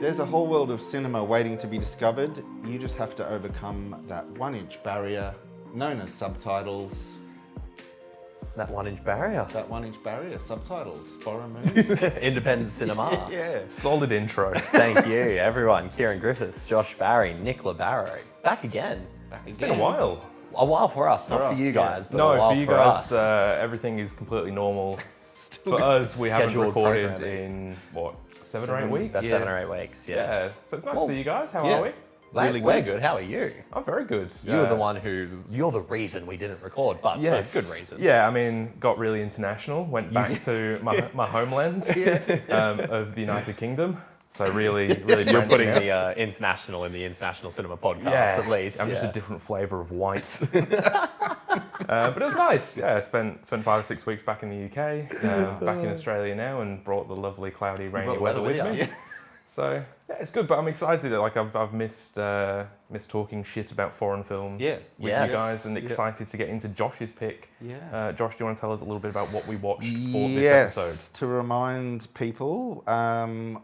There's a whole world of cinema waiting to be discovered. You just have to overcome that 1-inch barrier known as subtitles. That 1-inch barrier. That 1-inch barrier, subtitles, foreign movies. Independent cinema. Yeah. Solid intro. Thank you, everyone. Kieran Griffiths, Josh Barry, Nicola Barrow. Back again. It's been a while. A while for us, not for you guys, but a No, while for you guys, everything is completely normal. For us, we haven't scheduled recorded programming. in, what, 7 or 8 weeks? About 7 or 8 weeks, Yeah. yes. So it's nice to see you guys. How yeah. are we? Really We're good. good. How are you? I'm very good. You're the one you're the reason we didn't record, but Yes. for a good reason. Yeah, I mean, got really international. Went back to my homeland of the United Kingdom. So really You're branching putting out. the international in the international cinema podcast, at least. I'm just a different flavour of white. But it was nice. Yeah, I spent 5 or 6 weeks back in the UK, back in Australia now, and brought the lovely cloudy, rainy weather with me. Yeah. So yeah, it's good. But I'm excited. Like I've missed talking shit about foreign films Yeah. with Yes. you guys, and excited to get into Josh's pick. Yeah. Josh, do you want to tell us a little bit about what we watched for this Yes, episode? to remind people,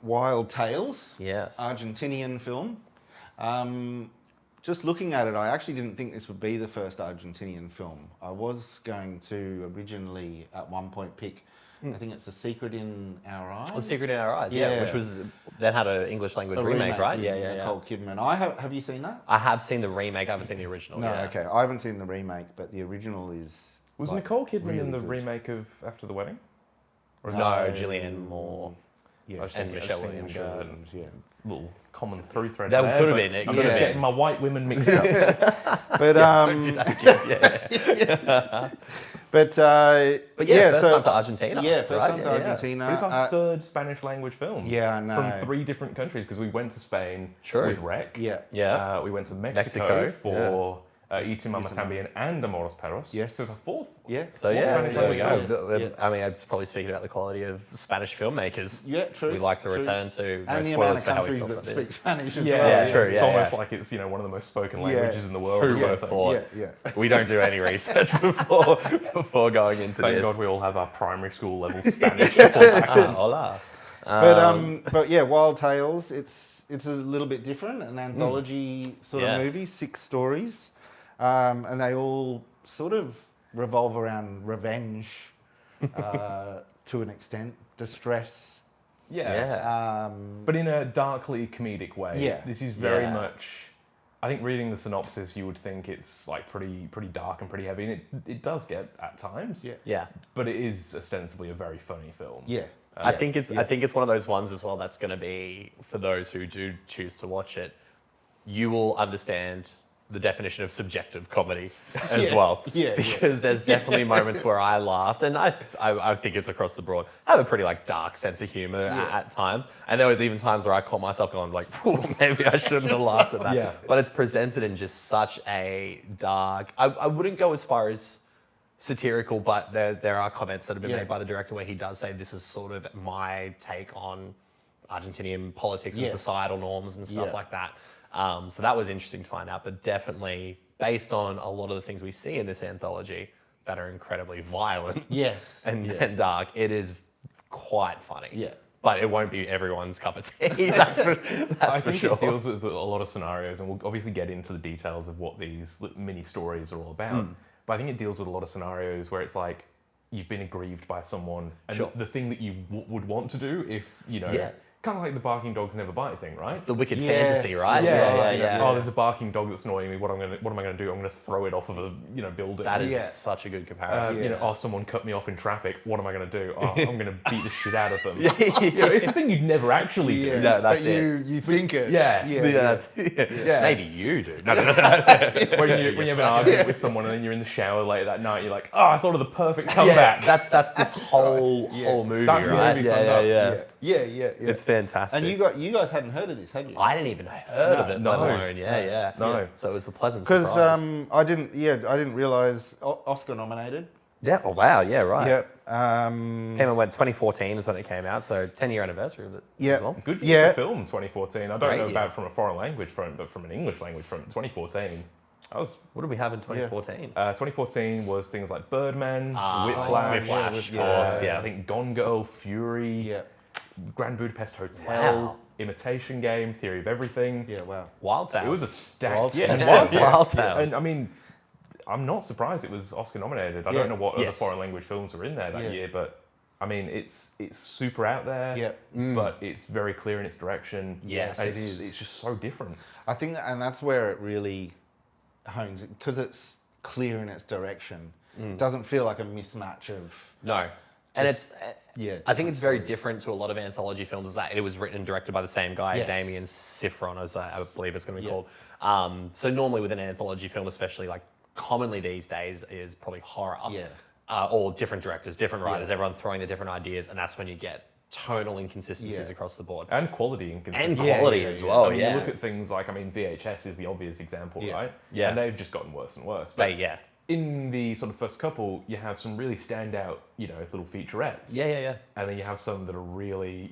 Wild Tales, Yes. Argentinian film. Just looking at it, I actually didn't think this would be the first Argentinian film. I was going to originally, at one point, pick, I think it's The Secret in Our Eyes. The Secret in Our Eyes, Yeah. which was then had an English language A remake, right? with Yeah. Nicole Kidman. Have you seen that? I have seen the remake. I haven't seen the original. No, yeah. okay. I haven't seen the remake, but the original is. Was like, Nicole Kidman really in the good. remake of After the Wedding? Or is No, that Julianne Moore. Yeah, I've and seen- Michelle I've seen, Williams. Yeah. a little common through thread That there, could have but been it, I'm could have just been. getting my white women mixed up. But Don't do that again. but First time to Argentina. Yeah, first right? time to Yeah, yeah. Argentina. But it's our third Spanish language film. Yeah, I know. From 3 different countries, because we went to Spain True. with Rec. Yeah. Yeah. We went to Mexico, Mexico for Y tu mamá también and Amores Perros. Yes. So it's a fourth. Yeah. So yeah, Spanish there we language go. Yeah. I mean, it's probably speaking about the quality of Spanish filmmakers. Yeah, true. We like to true. return to. No And the amount spoilers of for how we countries felt that about speak this. Spanish as Yeah, well. Yeah, true. It's almost like it's one of the most spoken languages in the world. Who or would have something. thought? Yeah. We don't do any research before going into Thank this. God we all have our primary school level Spanish. to fall back on. Hola. But yeah, Wild Tales. It's a little bit different, an anthology sort Yeah. of movie, 6 stories, and they all sort of revolve around revenge to an extent, distress. Yeah. But in a darkly comedic way. Yeah. This is very Yeah. much. I think reading the synopsis, you would think it's like pretty dark and pretty heavy, and it does get at times. Yeah. Yeah. But it is ostensibly a very funny film. Yeah. I think it's one of those ones as well that's going to be, for those who do choose to watch it, you will understand the definition of subjective comedy as well. Yeah, Because there's definitely moments where I laughed, and I think it's across the board. I have a pretty dark sense of humor at times, and there was even times where I caught myself going like, maybe I shouldn't have laughed at that. Yeah. But it's presented in just such a dark. I wouldn't go as far as satirical, but there are comments that have been made by the director where he does say this is sort of my take on Argentinian politics and Yes. societal norms and stuff Yeah. like that. So that was interesting to find out, but definitely based on a lot of the things we see in this anthology that are incredibly violent Yes. and dark, it is quite funny. Yeah. But it won't be everyone's cup of tea, that's for I think sure. it deals with a lot of scenarios, and we'll obviously get into the details of what these mini stories are all about. But I think it deals with a lot of scenarios where it's like you've been aggrieved by someone, and Sure. the thing that you would want to do if Yeah. kind of like the barking dogs never bite thing, right? It's the wicked Yes. fantasy, right? Yeah. Oh, there's a barking dog that's annoying me. What am I going to do? I'm going to throw it off of a building. That is Yeah. such a good comparison. Someone cut me off in traffic. What am I going to do? Oh, I'm going to beat the shit out of them. It's the thing you'd never actually do. Yeah. No, that's but you think it. Yeah. Yeah. Maybe you do. No. When you have an argument with someone and then you're in the shower late that night, you're like, oh, I thought of the perfect comeback. That's this whole movie, That's the right? movie summed up. Yeah. It's fantastic. And you guys hadn't heard of this, had you? I didn't even heard of it, No. let alone, yeah. No. So it was a pleasant Because surprise. I didn't realize Oscar nominated. Yeah, oh wow, yeah, right. Yep. Came and went 2014 is when it came out, so 10-year anniversary of it as well. Good Yeah. for film, 2014. I don't Great know year. about from a foreign language front, but from an English language front, 2014. What did we have in 2014? 2014 was things like Birdman, Whiplash, Whiplash, of course, yeah. I think Gone Girl, Fury, Yeah. Grand Budapest Hotel. Wow. Imitation Game, Theory of Everything. Yeah, wow. Wild Tales. It was a stack. Wild Yeah, Tales. Wild Yeah. Tales. Wild Yeah, Tales. and I mean, I'm not surprised it was Oscar nominated. I don't know what other foreign language films were in there that year, but I mean, it's super out there. Yeah. But it's very clear in its direction. Yes. And It is. It's just so different. I think, and that's where it really hones, because it's clear in its direction. It doesn't feel like a mismatch of. No. And it's, Yeah, I think it's very stories. different to a lot of anthology films, is that it was written and directed by the same guy, Yes. Damián Szifron, as I believe it's going to be Yeah. called. So normally with an anthology film, especially like commonly these days, is probably horror. Yeah. Or different directors, different writers, Yeah. everyone throwing their different ideas, and that's when you get tonal inconsistencies Yeah. across the board. And quality And inconsistency. quality as well, I mean, yeah. you look at things like, I mean, VHS is the obvious example, Yeah. right? Yeah. And they've just gotten worse and worse. But Yeah. in the sort of first couple, you have some really standout, little featurettes. Yeah. And then you have some that are really,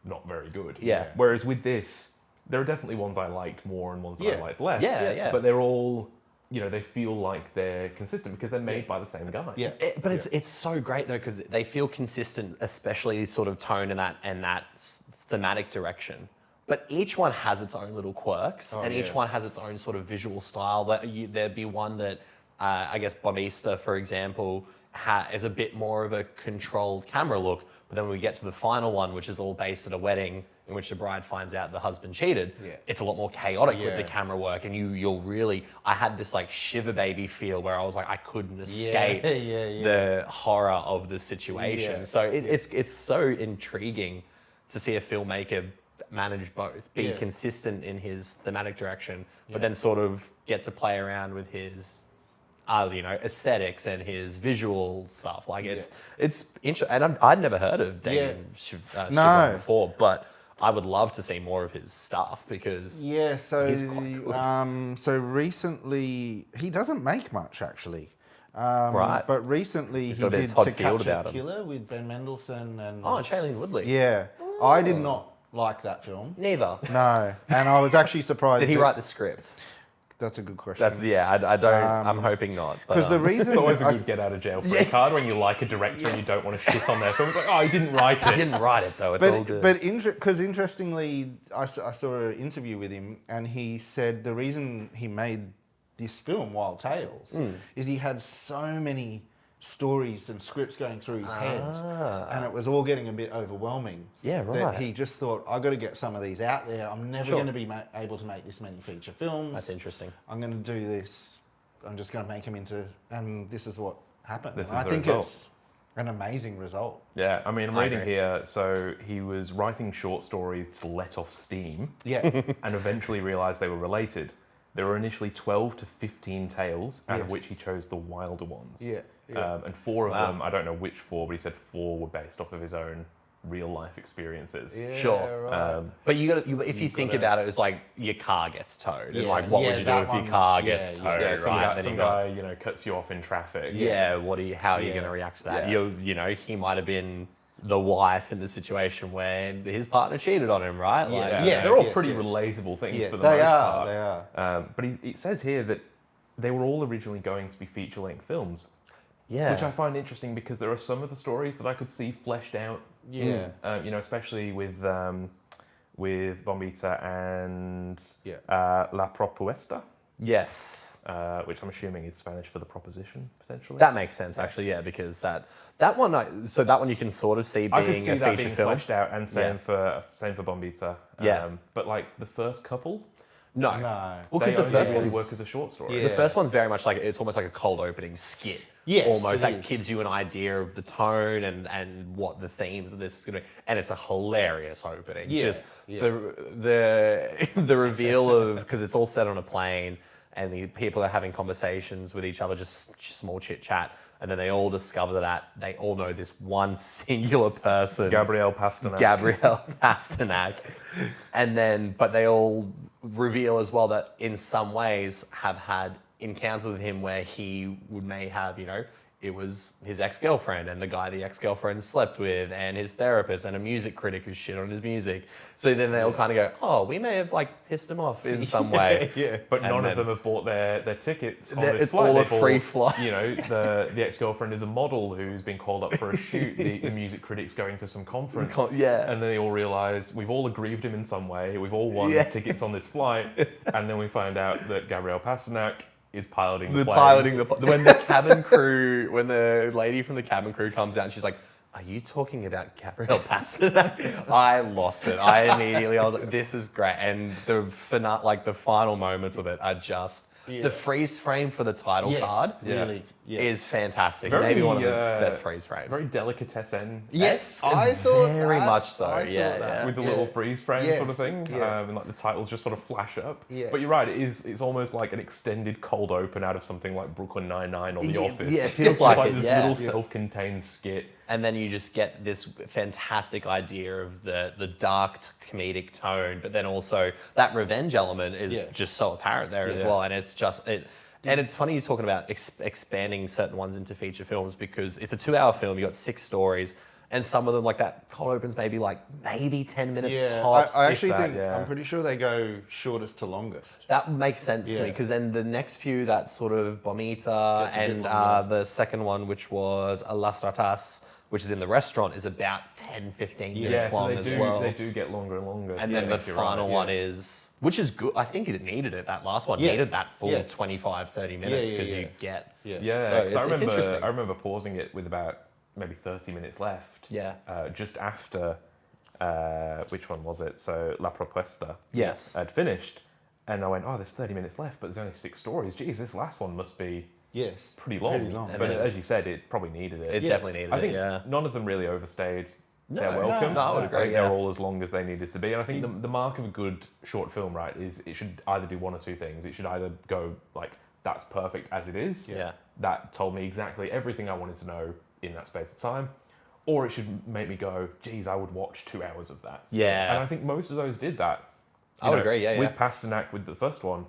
not very good. Yeah. Whereas with this, there are definitely ones I liked more and ones that I Yeah. liked less. Yeah. But they're all, they feel like they're consistent because they're made by the same guy. Yeah. But it's so great though, because they feel consistent, especially sort of tone and that thematic direction. But each one has its own little quirks, and each yeah. one has its own sort of visual style. There'd be one that, I guess, Bombita, for example, is a bit more of a controlled camera look. But then when we get to the final one, which is all based at a wedding in which the bride finds out the husband cheated, it's a lot more chaotic with the camera work. And you'll really, I had this like shiver baby feel where I was like, I couldn't escape the horror of the situation. Yeah. So it's so intriguing to see a filmmaker manage both, be consistent in his thematic direction, but then sort of get to play around with his aesthetics and his visual stuff. Like it's interesting. And I'd never heard of Damián Szifron No. before, but I would love to see more of his stuff because Yeah, so he's quite good. so recently he doesn't make much actually. Right. But recently he got a bit did of Todd To Field Catch about a him. Killer with Ben Mendelsohn and Shailene Woodley. yeah. I did not like that film. Neither. No, and I was actually surprised. Did he that- write the script? That's a good question. I don't. I'm hoping not. but, because the reason It's always a I- good get out of jail free card when you like a director and you don't want to shit on their film. It's like, oh, he didn't write I it. didn't write it though. It's all good. But because interestingly, I saw an interview with him, and he said the reason he made this film, Wild Tales, is he had so many stories and scripts going through his head, and it was all getting a bit overwhelming. Yeah, That right. he just thought, I've got to get some of these out there. I'm never going to be able to make this many feature films. That's interesting. I'm going to do this. I'm just going to make them into, and this is what happened. This And is I the think result. it's an amazing result. Yeah, I mean, I'm I reading agree. here, so he was writing short stories to let off steam Yeah. and eventually realised they were related. There were initially 12 to 15 tales, out of Yes. which he chose the wilder ones. Yeah, yeah. And 4 of Wow. them, I don't know which 4, but he said 4 were based off of his own real life experiences. Yeah, Sure. right. But if you think gotta- about it, it's like your car gets towed, and Yeah, like what yeah, would you do that if one- your car yeah, gets yeah. towed, Yeah, some right? guy, Then some you got- guy cuts you off in traffic. Yeah, how are you Yeah. going to react to that? Yeah. He might have been the wife in the situation where his partner cheated on him, right? Yeah, Like, Yes, they're all yes, pretty yes. relatable things Yeah, for the they most are, part. they are. But it says here that they were all originally going to be feature-length films, yeah. which I find interesting because there are some of the stories that I could see fleshed out. Yeah. Especially with Bombita and Yeah. La Propuesta, Yes. which I'm assuming is Spanish for the proposition, potentially. That makes sense, actually, yeah, because that one, so that one you can sort of see I could being see a that feature being film. fleshed out, and same for Bombita. Yeah. But like the first couple, No. No. Well, they because the only first really one's, work as a short story. Yeah. the first one's very much like, it's almost like a cold opening skit. Yes, Almost it like is. gives you an idea of the tone and what the themes of this is going to be. And it's a hilarious opening. Yeah, Just yeah. the reveal of, because it's all set on a plane and the people are having conversations with each other, just small chit chat. And then they all discover that they all know this one singular person. Gabriel Pasternak. Gabriel Pasternak. And then, but they all reveal as well that in some ways have had encounters with him where he may have, it was his ex-girlfriend and the guy the ex-girlfriend slept with and his therapist and a music critic who shit on his music. So then they all kind of go, oh, we may have like pissed him off in some way. But And none then- of them have bought their tickets on this It's flight. all a They've all- free flight. You know, the ex-girlfriend is a model who's been called up for a shoot. The music critic's going to some conference. Yeah. And then they all realise we've all aggrieved him in some way. We've all won Yeah. tickets on this flight. And then we find out that Gabriel Pasternak is piloting the plane. When the cabin crew, when the lady from the cabin crew comes out and she's like, are you talking about Gabriel Pasternak? I lost it. I was like, this is great. And the final moments of it are just, the freeze frame for the title card really. Yeah. is fantastic. Very, Maybe one of the best freeze frames. Very delicatessen. Yes, I thought very that. much so, I thought yeah, that. With the little freeze frame Yes, sort of thing, yeah. and like the titles just sort of flash up. Yeah. But you're right, it's almost like an extended cold open out of something like Brooklyn Nine-Nine or The Office. Yeah, it feels It's like like it, this yeah. little self-contained skit. And then you just get this fantastic idea of the dark comedic tone, but then also that revenge element is just so apparent there as well. And it's just and it's funny you're talking about expanding certain ones into feature films because it's a 2-hour film. You got 6 stories, and some of them like that cold opens maybe 10 minutes tops. I if actually that. think I'm pretty sure they go shortest to longest. That makes sense to me Yeah. because then the next few, that sort of Bombita Gets a bit and longer. the second one, which was Las Ratas, which is in the restaurant, is about 10, 15 minutes Yeah, so long they as do well. they do get longer and longer. And so then I the think you're final right, one is, which is good. I think it needed it. That last one Yeah. needed that full Yeah. 25, 30 minutes yeah, because yeah. you get. Yeah. Yeah, So 'cause it's interesting. I remember pausing it with about maybe 30 minutes left. Yeah. Just after, which one was it? So La Propuesta. Yes. Had finished, and I went, oh, there's 30 minutes left, but there's only 6 stories. Geez, this last one must be Yes. pretty long. Pretty long. But And as you said, it probably needed it. It definitely needed I think it, none of them really overstayed their no, welcome. no, I would I agree, think they're yeah. all as long as they needed to be. And I think the mark of a good short film, right, is it should either do one or two things. It should either go like, that's perfect as it is. Yeah. That told me exactly everything I wanted to know in that space of time. Or it should make me go, geez, I would watch 2 hours of that. Yeah. And I think most of those did that. I would agree, yeah, With yeah. Pasternak, with the first one,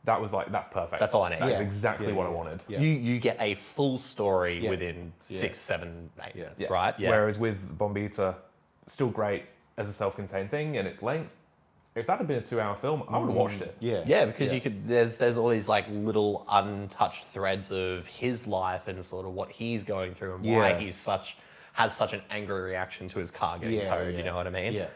that was like, that's perfect. That's all I need. That is Yeah. exactly Yeah, what I yeah. wanted. Yeah. You get a full story Yeah. within 6, 7, 8 minutes, Yeah. right? Yeah. Whereas with Bombita, still great as a self-contained thing and its length. If that had been a 2-hour film, I would have watched it. Yeah. Yeah, because you could. There's all these little untouched threads of his life and sort of what he's going through and why Yeah. he's has such an angry reaction to his car getting towed. yeah. You know what I mean? Yeah.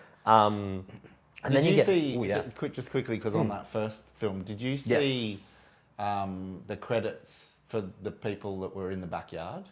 And Did then you get, see, ooh, yeah. just quickly, because on that first film, did you see Yes. the credits for the people that were in the backyard?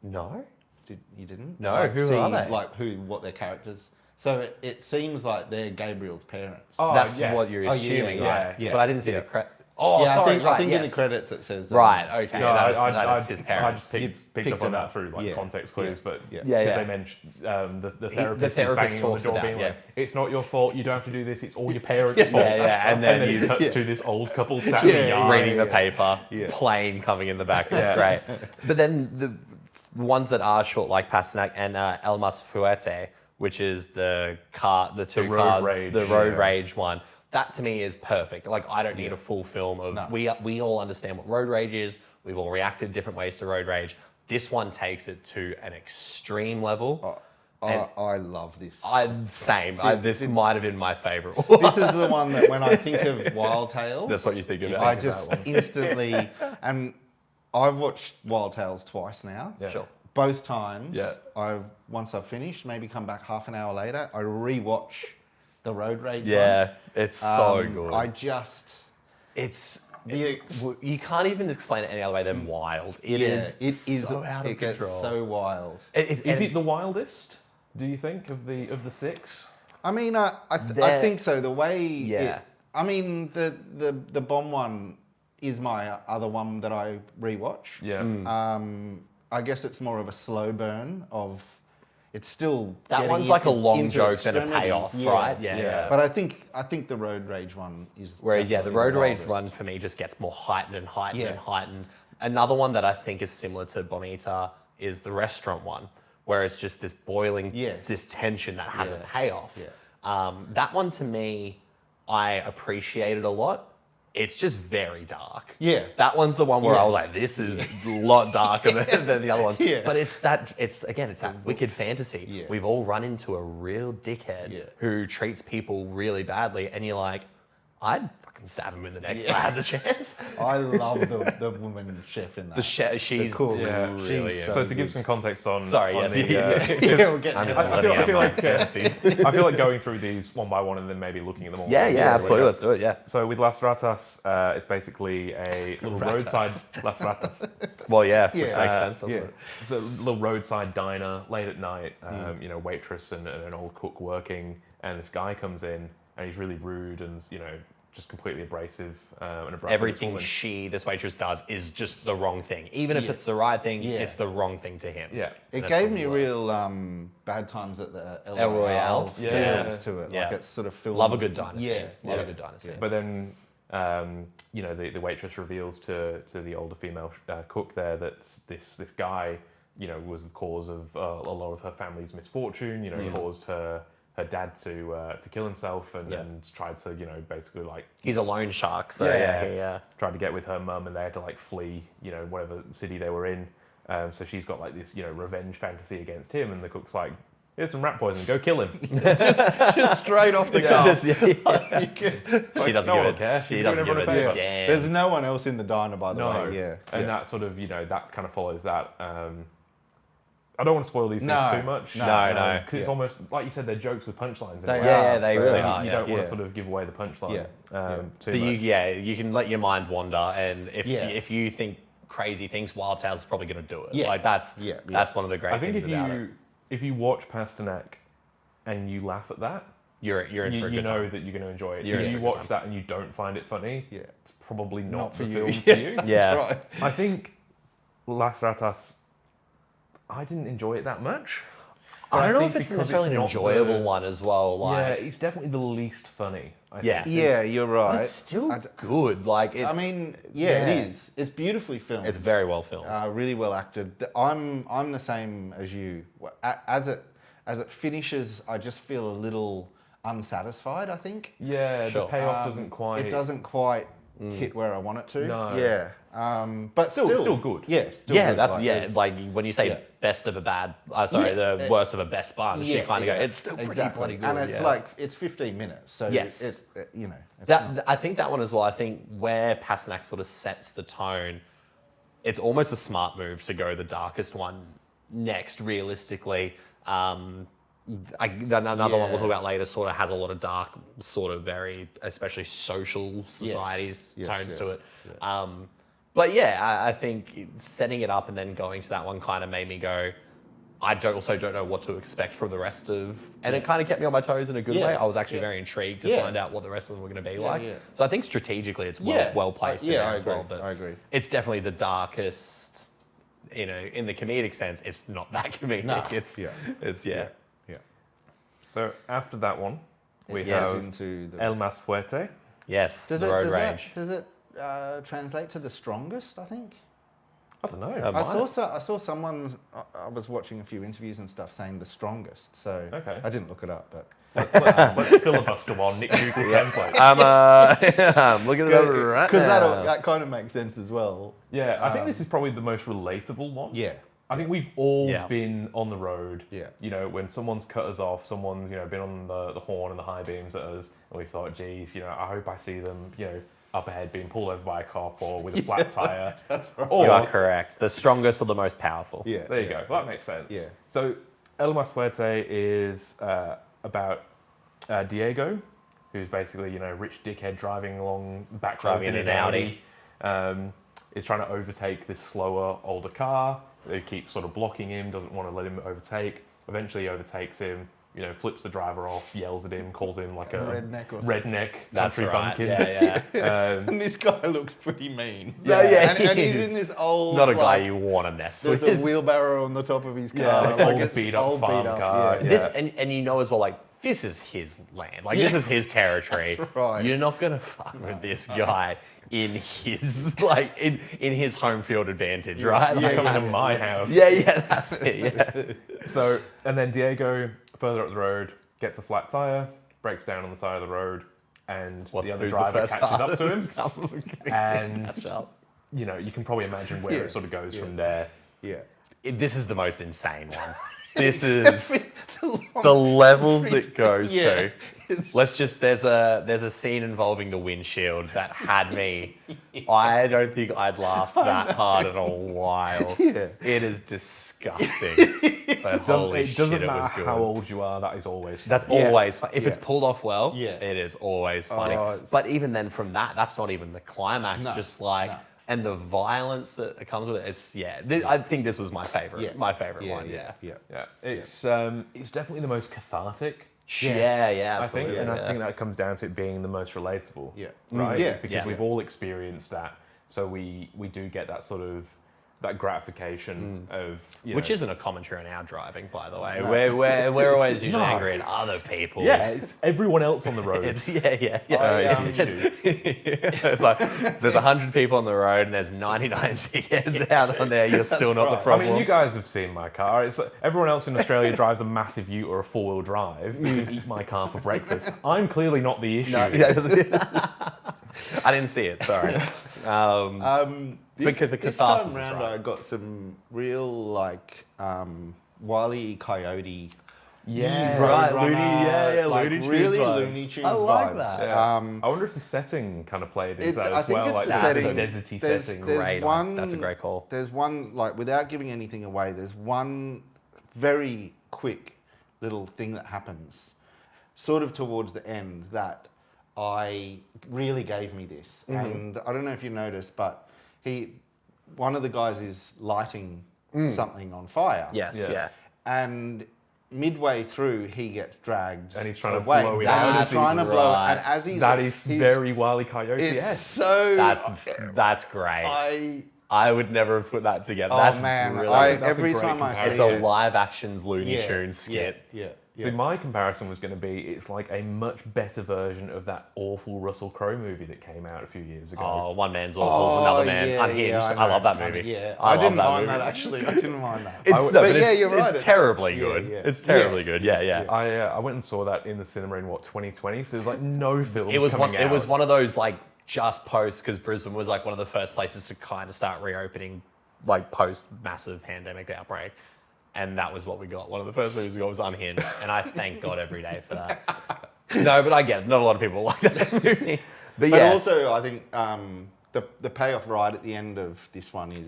No. You didn't? No, who are they? What their characters. So it seems like they're Gabriel's parents. Oh, That's yeah. what you're Oh, yeah, assuming, yeah, right? yeah. But I didn't see Yeah. the credit. Oh, yeah, sorry, I think in the yes. credits it says Right, okay. No, that I is his I parents. just picked picked up on it that up. through Yeah. context clues, but Yeah. Yeah, because yeah. they mentioned the therapist therapist is banging on the talks door, about, being yeah. like, "It's not your fault. You don't have to do this. It's all your parents' fault." yeah, and then it you- cuts to this old couple sat in the yard. reading the paper, Yeah. plane coming in the back. It's Yeah. great. But then the ones that are short, like Pasternak and El Mas Fuerte, which is the two road cars, rage, the road yeah. rage one. That to me is perfect. Like I don't need a full film of. No. We all understand what road rage is. We've all reacted different ways to road rage. This one takes it to an extreme level. I love this. This might have been my favorite. This is the one that when I think of Wild Tales, That's what you think of. I just instantly, and I've watched Wild Tales twice now. Yeah. Sure. Both times, Yeah. once I've finished, maybe come back half an hour later, I rewatch the road rage Yeah, it's one. so good. It's The- you can't even explain it any other way than wild. It is so out of it gets control. so wild. Is it the wildest? Do you think of the 6? I mean, I There- think so. The way, Yeah. I mean, the bomb one is my other one that I rewatch. Yeah. I guess it's more of a slow burn of. It's still That getting one's like a long into joke and a extremities. payoff, Yeah. right? Yeah, Yeah. yeah. But I think the road rage one is. Whereas, the definitely road rage wildest. one for me just gets more heightened and heightened Yeah. and heightened. Another one that I think is similar to Bombita is the restaurant one, where it's just this boiling, Yes. this tension that has a Yeah. payoff. Yeah. That one to me, I appreciated a lot. it's just very dark. Yeah. That one's the one where Yeah. I was like, this is a lot darker than the other one. Yeah. But it's that wicked fantasy. Yeah. We've all run into a real dickhead Yeah. who treats people really badly, and you're like, I'd fucking stab him in the neck if I had the chance. I love the woman chef in that. She's cook. Yeah. really She's is. So to give some context on, Sorry, on yes, the, Yeah, we'll get I'm into just that. I feel like fantasies. I feel like going through these one by one and then maybe looking at them all. Yeah, together. absolutely. Let's do it. Yeah. So with Las Ratas, it's basically a little roadside Las Ratas. Well, yeah, which Yeah. makes sense. Doesn't Yeah. it? It's a little roadside diner late at night. Waitress and an old cook working, and this guy comes in and he's really rude and just completely abrasive and abrupt. Everything this waitress does is just the wrong thing. Even if it's the right thing, Yeah. it's the wrong thing to him. Yeah. It That's gave the me worst. real bad times at the El El Royale. Royale Yeah. feels to it. Yeah. Like it's sort of filmed. Love a good dynasty. Yeah. Love a good dynasty. But then, the waitress reveals to the older female cook there that this guy, was the cause of a lot of her family's misfortune. Caused her dad to kill himself and tried to basically like He's a loan shark, so Yeah. tried to get with her mum, and they had to like flee whatever city they were in. So she's got like this revenge fantasy against him, and the cook's like, here's some rat poison, go kill him. Just straight off the cuff. She Like, doesn't no give one a cares. She You're doesn't doing give everyone a a favour. damn. There's no one else in the diner, by the No, way. Yeah. and that sort of that kind of follows that. I don't want to spoil these things No, too much. no. Because it's almost like you said, they're jokes with punchlines. They in a way. Yeah, are. they But really You are. don't want Yeah. to sort of give away the punchline too But much. you can let your mind wander, and Yeah. if you think crazy things, Wild Tales is probably going to do it. Yeah. Like that's one of the great I think things about it. if you watch Pasternak and you laugh at that, You're in for a you good know time. that you're going to enjoy it. You're If in you for a good watch that and you don't find it funny, Yeah. it's probably not Not for the you. film for you. Yeah. That's right. I think Las Ratas, I didn't enjoy it that much. I don't know think if it's because necessarily an not enjoyable the- one as well. Yeah, Like, it's definitely the least funny. I Yeah. think. Yeah, you're right. but it's still I d- good. Like, I mean, Yeah. it is. It's beautifully filmed. it's very well filmed. Really well acted. I'm the same as you. As it finishes, I just feel a little unsatisfied. I think Yeah, Sure. the payoff doesn't quite. It doesn't quite hit where I want it to. No. Yeah. But Still good. Yeah. Still yeah, good. that's there's- like when you say yeah. best of a bad, the worst of a best bunch, you kind of go, it's still pretty bloody good. And it's yeah. like it's 15 minutes, so Yes. it's not- I think that one as well. I think where Pasternak sort of sets the tone, it's almost a smart move to go the darkest one next. Realistically, another one we'll talk about later sort of has a lot of dark, sort of very, especially social societies Yes, tones yes, to it. But yeah, I think setting it up and then going to that one kind of made me go, also don't know what to expect from the rest of, and it kind of kept me on my toes in a good Yeah, way. I was actually yeah. very intrigued to Yeah. find out what the rest of them were going to be Yeah, like. yeah. So I think strategically it's Yeah. well placed in Yeah, there I as well. agree, But I agree. it's definitely the darkest. In the comedic sense, it's not that comedic. No. It's Yeah. So after that one, we Yes. have Into the El Más Fuerte. Yes, does the it road does rage. That, does it translate to the strongest? I think. I don't know. I saw someone. I was watching a few interviews and stuff saying the strongest. So Okay. I didn't look it up, but Let's filibuster while Nick Google translates. I'm looking it over right because now. that kind of makes sense as well. Yeah, I think this is probably the most relatable one. Yeah. I think we've all Yeah. been on the road. Yeah. When someone's cut us off, someone's been on the horn and the high beams at us, and we thought, geez, I hope I see them, up ahead being pulled over by a cop or with a flat tire. That's right. Or You are correct. The strongest or the most powerful. Yeah. there you go. Well, that makes sense. Yeah. So El Más Fuerte is about Diego, who's basically rich dickhead driving along back roads Driving in his an Audi. Is trying to overtake this slower, older car. They keep sort of blocking him, doesn't want to let him overtake. Eventually he overtakes him, flips the driver off, yells at him, calls him like a Redneck or something. redneck That's country right. bumpkin. Yeah. And this guy looks pretty mean. Yeah, yeah. And he's in this old. Not a guy like, you want to mess There's with. a wheelbarrow on the top of his car. Yeah, like old it's beat up old farm car. Yeah. Yeah. This and as well, like this is his land. Like this is his territory. That's right. You're not gonna fuck with this guy in his in his home field advantage, right? You Like, come into that's- my house. Yeah, that's it. Yeah. So, and then Diego, further up the road, gets a flat tire, breaks down on the side of the road, and Who's the other the driver first catches car up to him. And Catch up. you know, you can probably imagine where it sort of goes from there. Yeah. This is the most insane one. This is the levels it goes to. There's a scene involving the windshield that had me. I don't think I'd laughed that hard in a while. Yeah. It is disgusting. But holy It shit, doesn't it was matter good. how old you are, that is always fun. That's always fun. If it's Yeah. pulled off well, Yeah. it is always funny. Oh, it's- But even then from that, that's not even the climax. No, Just like, no. and the violence that comes with it, it's, I think this was my favorite. Yeah. My favorite one, Yeah. Yeah, it's definitely the most cathartic. Yeah, I think, absolutely. and I think that comes down to it being the most relatable. Yeah. Right. Yeah. It's because Yeah. we've all experienced that, so we do get that sort of that gratification of Which isn't a commentary on our driving, by the way. No. We're always usually No. angry at other people. yeah, it's everyone else on the road. It's, yeah. issue. It's like there's 100 people on the road and there's 99 tickets out on there. You're still not the right. I problem. mean, you guys have seen my car. It's like everyone else in Australia drives a massive Ute or a four-wheel drive. You can eat my car for breakfast. I'm clearly not the issue. I didn't see it. Sorry. Because the this catharsis time is round, right. I got some real like Wile E. Coyote. Yeah, Right, Roadrunner, Looney, like, Looney Tunes really vibes. Looney Tunes I like vibes. that. Yeah. I wonder if the setting kind of played into that I as think well, it's like the that setting. deserty There's- setting. there's Great. one- That's a great call. There's one, like, without giving anything away, there's one very quick little thing that happens sort of towards the end that I really gave me this. And I don't know if you noticed, but one of the guys is lighting something on fire. Yes, Yeah. yeah. And midway through, he gets dragged And he's trying to away. blow it And out. he's trying to blow it. Right. And as he's... That is he's- very Wile E. Coyote. It's Yes. so... That's great. I would never have put that together. Oh, That's man. brilliant. That's a Every great time I see It's comparison. a it... live actions Looney Yeah, Tunes skit. Yeah. See, my comparison was going to be, it's like a much better version of that awful Russell Crowe movie that came out a few years ago. Oh, one man's awful, another man unhinged. I love that movie. Yeah, I I love didn't that mind movie. that actually. I didn't mind that. It's, no, but it's, you're right. It's terribly yeah, good. yeah. It's terribly good. Yeah. I went and saw that in the cinema in 2020, so there was like no films It was coming out. It was one of those like just post because Brisbane was like one of the first places to kind of start reopening, like post massive pandemic outbreak, and that was what we got. One of the first movies we got was Unhinged, and I thank God every day for that. No, but I get it. Not a lot of people like that movie. But But yeah, also, I think the payoff right at the end of this one is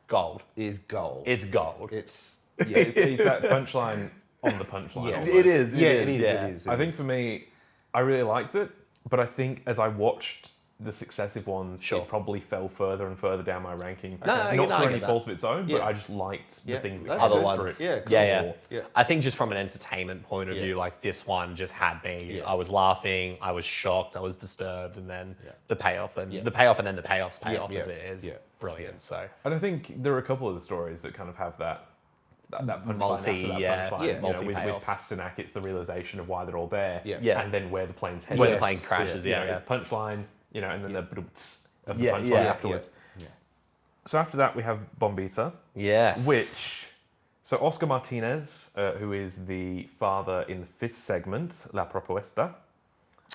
gold. is gold. It's gold. It's it's that punchline on the punchline. Yeah. almost. It is. yeah, it is. Yeah. It is. I think for me, I really liked it, but I think as I watched the successive ones, Sure. it probably fell further and further down my ranking. No, Not no, for I any get that. fault of its own, but Yeah. I just liked the Yeah, things that that's came Other good. after ones. it. Yeah, cool. Yeah. Yeah. I think just from an entertainment point of Yeah. view, like this one just had me. Yeah. I was laughing, I was shocked, I was disturbed, and then the payoff and Yeah. the payoff and then the payoff's payoff yeah, as it is yeah. brilliant. So And I think there are a couple of the stories that kind of have that punchline Multi, after that yeah. punchline. Yeah. You know, with Multi-payoffs. Pasternak, it's the realization of why they're all there, Yeah. Yeah. and then where the plane's headed. where the Yes. plane crashes, You know, yeah. it's punchline, you know, and then the bdoots of the Yeah, punchline yeah. afterwards. Yeah. So after that, we have Bombita, Yes. so Oscar Martinez, who is the father in the fifth segment, La Propuesta,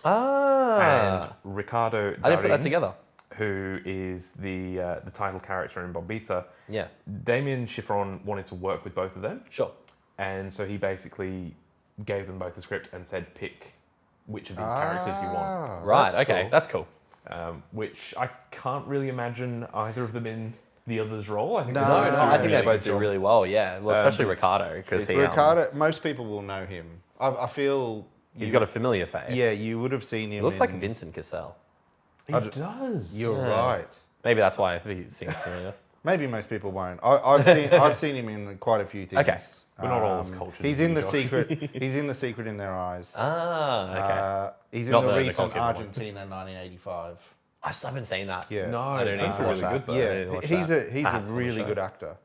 and Ricardo I didn't put that Darín, together. who is the title character in Bombita. Yeah. Damián Szifron wanted to work with both of them, Sure. and so he basically gave them both the script and said, pick which of these characters you want. Right. That's Okay. cool. That's cool. Which I can't really imagine either of them in the other's role. I think No, they No, both no, do a I think they really both good do job. really well. Yeah. Well, especially it's- Ricardo because he Ricardo, most people will know him. I feel. he's got a familiar face. Yeah, you would have seen him. He looks like in- Vincent Cassell. He does. You're Yeah. right. Maybe that's why he seems familiar. Maybe most people won't. I've seen him in quite a few things. Okay. We're not all as cultured He's as in you, the Josh. secret. He's in the secret in their eyes. Okay. He's in Not the the recent Nicole Kidman one. Argentina 1985. I still haven't seen that. Yeah. No, I it's don't need meant to to watch really that. good though. I Yeah, need to watch he's that. a Perhaps on the really show. good actor.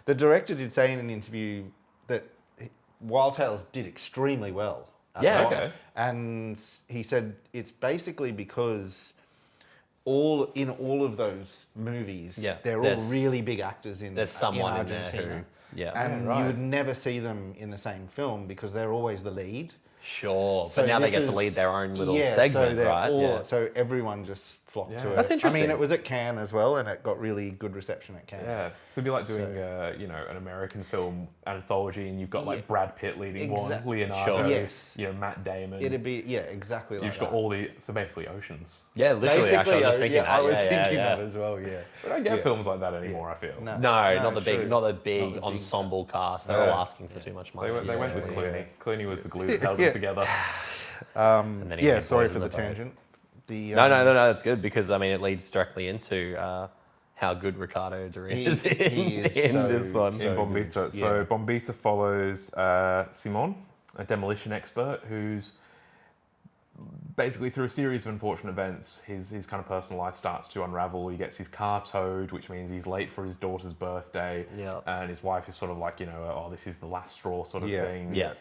The director did say in an interview that Wild Tales did extremely well. Yeah, Well, okay. And he said it's basically because all of those movies, Yeah, they're all there's- really big actors in There's someone in there Argentina. who, yeah. And Yeah, right. you would never see them in the same film because they're always the lead. Sure, So but now they this get to is- lead their own little so segment, they're right? all- So everyone just flocked Yeah. to it. That's interesting. I mean, it was at Cannes as well, and it got really good reception at Cannes. Yeah, so it'd be like doing, an American film anthology, and you've got like Yeah. Brad Pitt leading one, Exactly. Leonardo, Sure. Yes. Matt Damon. It'd be exactly like You've got that. all so basically oceans. Yeah, literally. Actually, I was just thinking that. I was yeah, thinking yeah. that as well. Yeah. We don't get films like that anymore. I feel. No. No, not the true. big, not the big Not the big ensemble cast. They're Yeah. all asking for too much money. They went with Yeah. Clooney. Clooney was the glue that held them together. And then he Yeah. made Sorry Boys for in the Boat. tangent. The, No, that's good because I mean it leads directly into how good Ricardo Darín He- is he is in so- this one. so In Bombita. good. So Yeah. Bombita follows Szifron, a demolition expert who's basically through a series of unfortunate events, his kind of personal life starts to unravel. He gets his car towed, which means he's late for his daughter's birthday. Yeah. And his wife is sort of like, oh, this is the last straw sort of Yeah. thing. Yeah.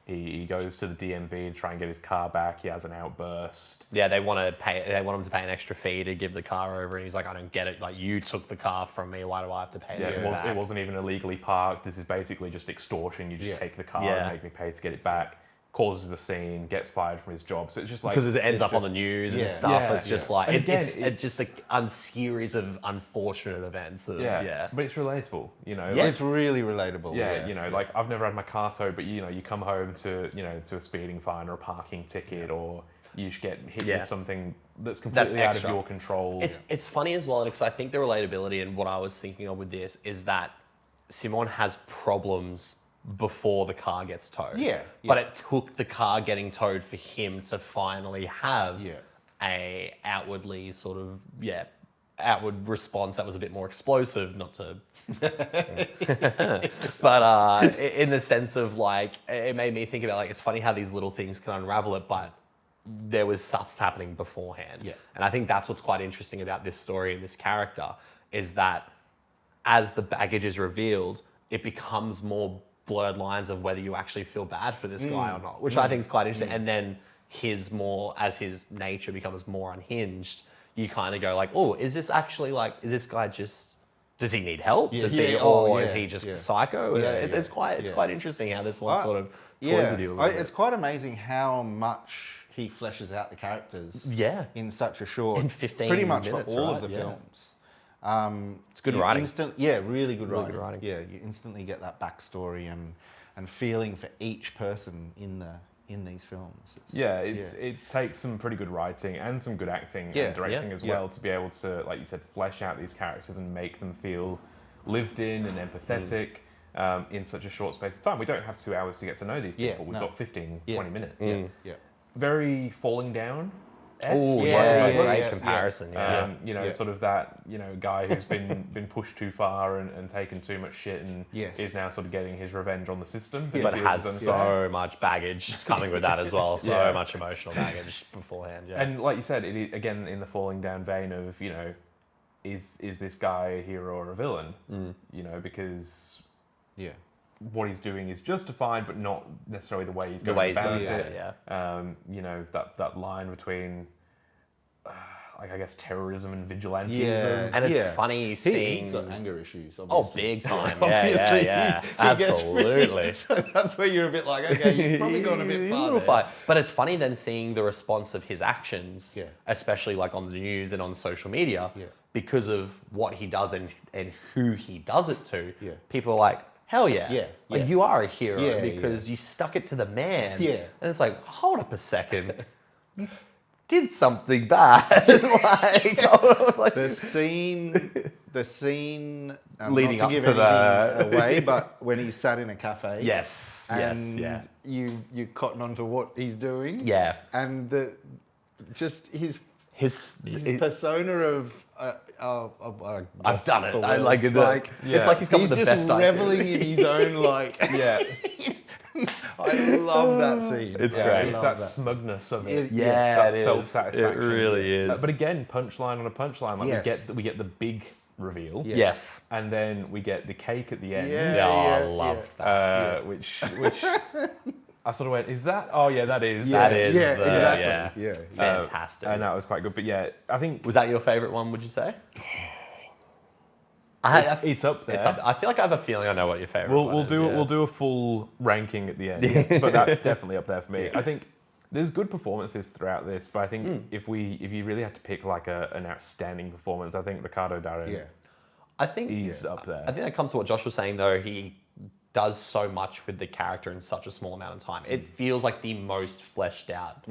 He goes to the DMV to try and get his car back. He has an outburst. Yeah, they want him to pay an extra fee to give the car over, and he's like, I don't get it. Like you took the car from me. Why do I have to pay Yeah, it it back? wasn't even illegally parked. This is basically just extortion. You just Yeah. take the car Yeah. and make me pay to get it back. Causes a scene, gets fired from his job. So it's just like Because it ends it's up on just- the news and yeah. stuff. Yeah, It's just yeah. like And again, it's just a series of unfortunate events. Yeah. but it's relatable. Yeah. It's really relatable. Yeah, like I've never had my car towed, but you come home to to a speeding fine or a parking ticket, or you just get hit Yeah. with something that's completely out of extra. your control. It's funny as well because I think the relatability and what I was thinking of with this is that Simon has problems before the car gets towed. Yeah, But yeah. it took the car getting towed for him to finally have Yeah. a outwardly sort of outward response that was a bit more explosive, not to but in the sense of like it made me think about like it's funny how these little things can unravel it, but there was stuff happening beforehand. Yeah. And I think that's what's quite interesting about this story and this character is that as the baggage is revealed, it becomes more blurred lines of whether you actually feel bad for this guy or not, which I think is quite interesting. And then his nature becomes more unhinged, you kind of go like, oh, is this guy just, does he need help? Yeah. Does Yeah. he, Oh, or is yeah. he just Yeah. psycho? Yeah, It's yeah. quite interesting how this one sort of toys Yeah, with you a little bit. it's quite amazing how much he fleshes out the characters. Yeah. In such a short, In 15 pretty much minutes, for all right? of the Yeah. films. It's good you writing. Really good Really writing. good writing. Yeah, you instantly get that backstory and feeling for each person in these films. It takes some pretty good writing and some good acting Yeah. and directing Yeah. as Yeah. well to be able to, like you said, flesh out these characters and make them feel lived in and empathetic in such a short space of time. We don't have 2 hours to get to know these Yeah, people. We've no. got 15, Yeah. 20 minutes. Yeah. Very falling down. Oh, Yeah, great yeah, comparison. Yeah. Yeah. Sort of that, guy who's been pushed too far and taken too much shit and Yes. is now sort of getting his revenge on the system. But he has feels so much baggage coming with that as well. So Yeah. much emotional baggage beforehand. Yeah. And like you said, again, in the falling down vein of, is this guy a hero or a villain? Because Yeah. what he's doing is justified, but not necessarily the way he's The going way he's about going it. about it, yeah. That line between, I guess, terrorism and vigilantism. Yeah. And it's Yeah. funny seeing. He's got anger issues, Oh, obviously. big time. Obviously, Yeah. he gets Absolutely. really- so that's where you're a bit like, okay, you've probably gone a bit far Little there. fight. But it's funny then seeing the response of his actions, Yeah. especially like on the news and on social media, Yeah. because of what he does and who he does it to. Yeah. People are like, hell yeah. Yeah, Like, yeah. you are a hero Yeah, because you stuck it to the man. Yeah. And it's like, hold up a second. You did something bad. like, The scene Leading not up to give to anything the- away, but when he's sat in a cafe. yes. And yeah. you cotton onto what he's doing. Yeah. And just his His persona of I've done it. for I like it. words, It's like he's got he's the just best reveling idea. in his own like. Yeah. I love that scene. It's I great. It's love that smugness of it. Yeah, that it is. self-satisfaction. It really is. But again, punchline on a punchline. Like Yes. we get the big reveal. Yeah. Yes. And then we get the cake at the end. Yeah, I yeah, loved yeah. that. Which I sort of went, is that? Oh yeah, that is. That is yeah, the- exactly. yeah. Yeah. Fantastic. And that was quite good. But yeah, I think Was that your favourite one, would you say? It's up there. I feel like I have a feeling I know what your favorite We'll one is. we'll do a full ranking at the end, but that's definitely up there for me. I think there's good performances throughout this, but I think if you really had to pick like an outstanding performance, I think Ricardo Darín. I think he's up there. I think that comes to what Josh was saying though. He does so much with the character in such a small amount of time. It feels like the most fleshed out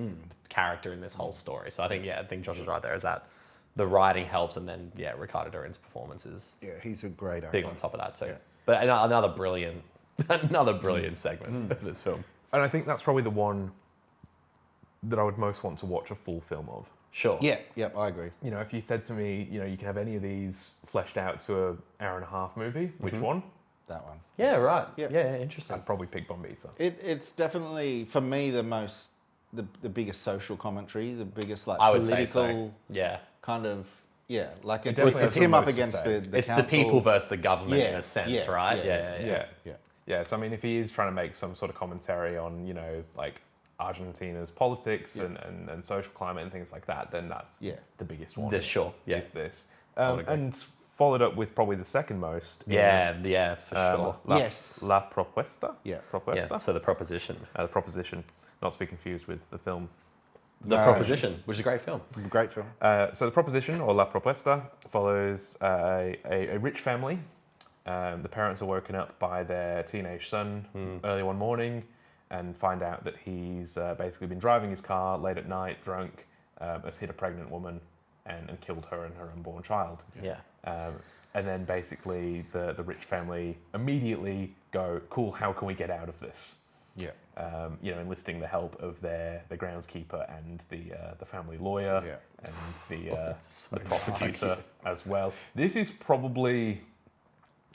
character in this whole story. So I think Josh is right there. Is that the writing helps, and then Ricardo Darín's performance is he's a great actor. big on top of that too. But another brilliant segment of this film. And I think that's probably the one that I would most want to watch a full film of. Sure. Yeah, I agree. You know, if you said to me, you know, you can have any of these fleshed out to an hour and a half movie, which one? That one. Yeah, right. Yeah. Yeah, interesting. I'd probably pick Bombita. It's definitely, for me, the biggest social commentary, the biggest like I would political say so. Yeah. kind of, like definitely it's has him the up most to against say. the It's council. the people versus the government in a sense, Yeah, right? Yeah, so I mean, if he is trying to make some sort of commentary on, you know, like Argentina's politics and social climate and things like that, then that's the biggest one. Sure. Yeah. Is this. And followed up with probably the second most. Yeah, for sure. La Propuesta? Yeah. Propuesta? Yeah, so the proposition. The Proposition, not to be confused with the film. The Proposition, which is a great film. Great film. So The Proposition, or La Propuesta, follows a rich family. The parents are woken up by their teenage son early one morning and find out that he's basically been driving his car late at night, drunk, has hit a pregnant woman and killed her and her unborn child. Yeah. And then basically the rich family immediately go, cool, how can we get out of this? Yeah. You know, enlisting the help of the groundskeeper and the family lawyer and the prosecutor as well. This is probably...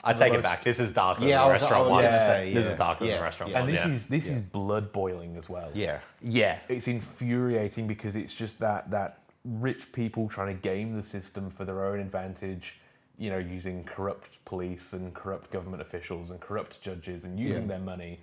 I take it back. This is darker than the I was restaurant one. gonna say, This is darker than the restaurant one. And this is blood boiling as well. Yeah. Yeah. It's infuriating because it's just that rich people trying to game the system for their own advantage, you know, using corrupt police and corrupt government officials and corrupt judges and using their money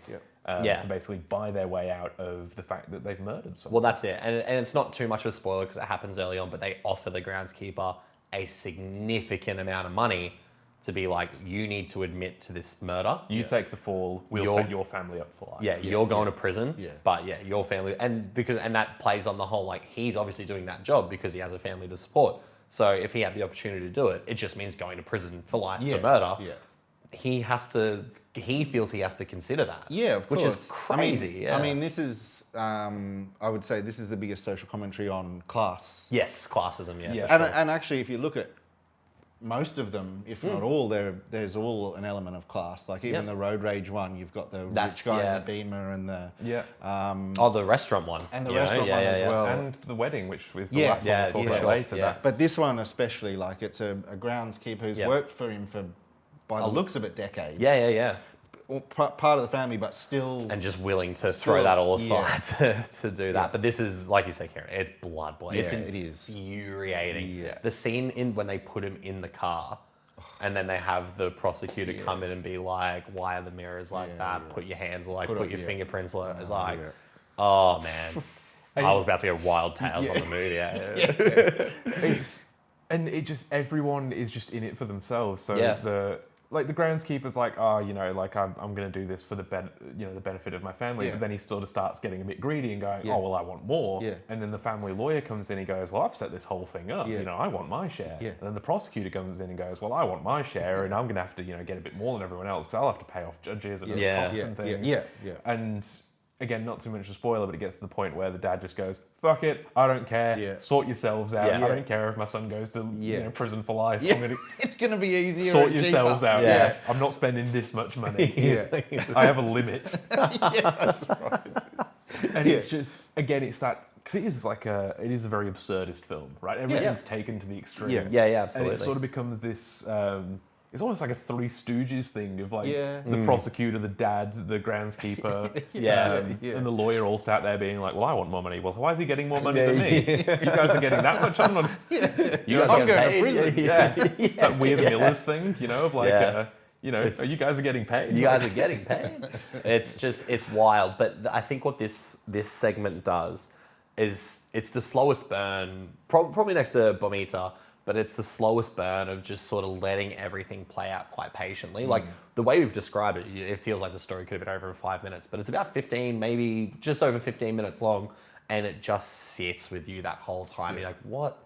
to basically buy their way out of the fact that they've murdered someone. Well, that's it. And it's not too much of a spoiler because it happens early on, but they offer the groundskeeper a significant amount of money to be like, you need to admit to this murder. You take the fall, we'll set your family up for life. Yeah, you're going to prison, Yeah. but your family, and that plays on the whole, like, he's obviously doing that job because he has a family to support. So if he had the opportunity to do it, it just means going to prison for life for murder. Yeah. He feels he has to consider that. Yeah, of course. Which is crazy. I mean, this is, I would say this is the biggest social commentary on class. Yes, classism, Yeah. for sure. And actually, if you look at most of them, if not all, there's all an element of class. Like even the road rage one, you've got the rich guy in the Beamer and the the restaurant one. and the restaurant one as well. And the wedding, which is the Yeah. last one we'll talk about later. Yeah. That's- But this one especially, like it's a groundskeeper who's worked for him for, by the looks of it, decades. Yeah. Or part of the family, but still. And just willing to Still, throw that all aside to do that. Yeah. But this is, like you say, Kieran, it's blood boiling. It's Yeah, it is. infuriating. Yeah. The scene when they put him in the car and then they have the prosecutor come in and be like, why are the mirrors like that? Put your hands like, put your fingerprints like, it's like, oh man. I was about to go wild tales on the movie. Everyone is just in it for themselves. So the groundskeeper's like, I'm going to do this for the benefit of my family. Yeah. But then he sort of starts getting a bit greedy and going, oh well, I want more. Yeah. And then the family lawyer comes in and goes, well, I've set this whole thing up. Yeah. You know, I want my share. Yeah. And then the prosecutor comes in and goes, well, I want my share, and I'm going to have to get a bit more than everyone else because I'll have to pay off judges and cops and things. Yeah. And again, not too much of a spoiler, but it gets to the point where the dad just goes, fuck it, I don't care, Yeah. sort yourselves out. Yeah. I don't care if my son goes to prison for life. Yeah. I'm gonna It's going to be easier. sort and yourselves cheaper. out. Yeah. I'm not spending this much money. Yeah. I have a limit. Yeah, that's right. And it's just, again, it's that, because it is a very absurdist film, right? Everything's taken to the extreme. Yeah. Yeah, absolutely. And it sort of becomes this, it's almost like a Three Stooges thing of like the Yeah. prosecutor, the dad, the groundskeeper, Yeah. and the lawyer all sat there being like, well, I want more money. Well, why is he getting more money than me? You guys are getting that much? I'm not. You guys I'm are going to paid. prison. Yeah. That Weird Millers thing, of like, you It's- guys are getting paid. You guys are getting paid. It's wild. But I think what this segment does is it's the slowest burn, probably next to Bombita, but it's the slowest burn of just sort of letting everything play out quite patiently. Like the way we've described it, it feels like the story could have been over in 5 minutes, but it's about 15, maybe just over 15 minutes long, and it just sits with you that whole time. You're like, what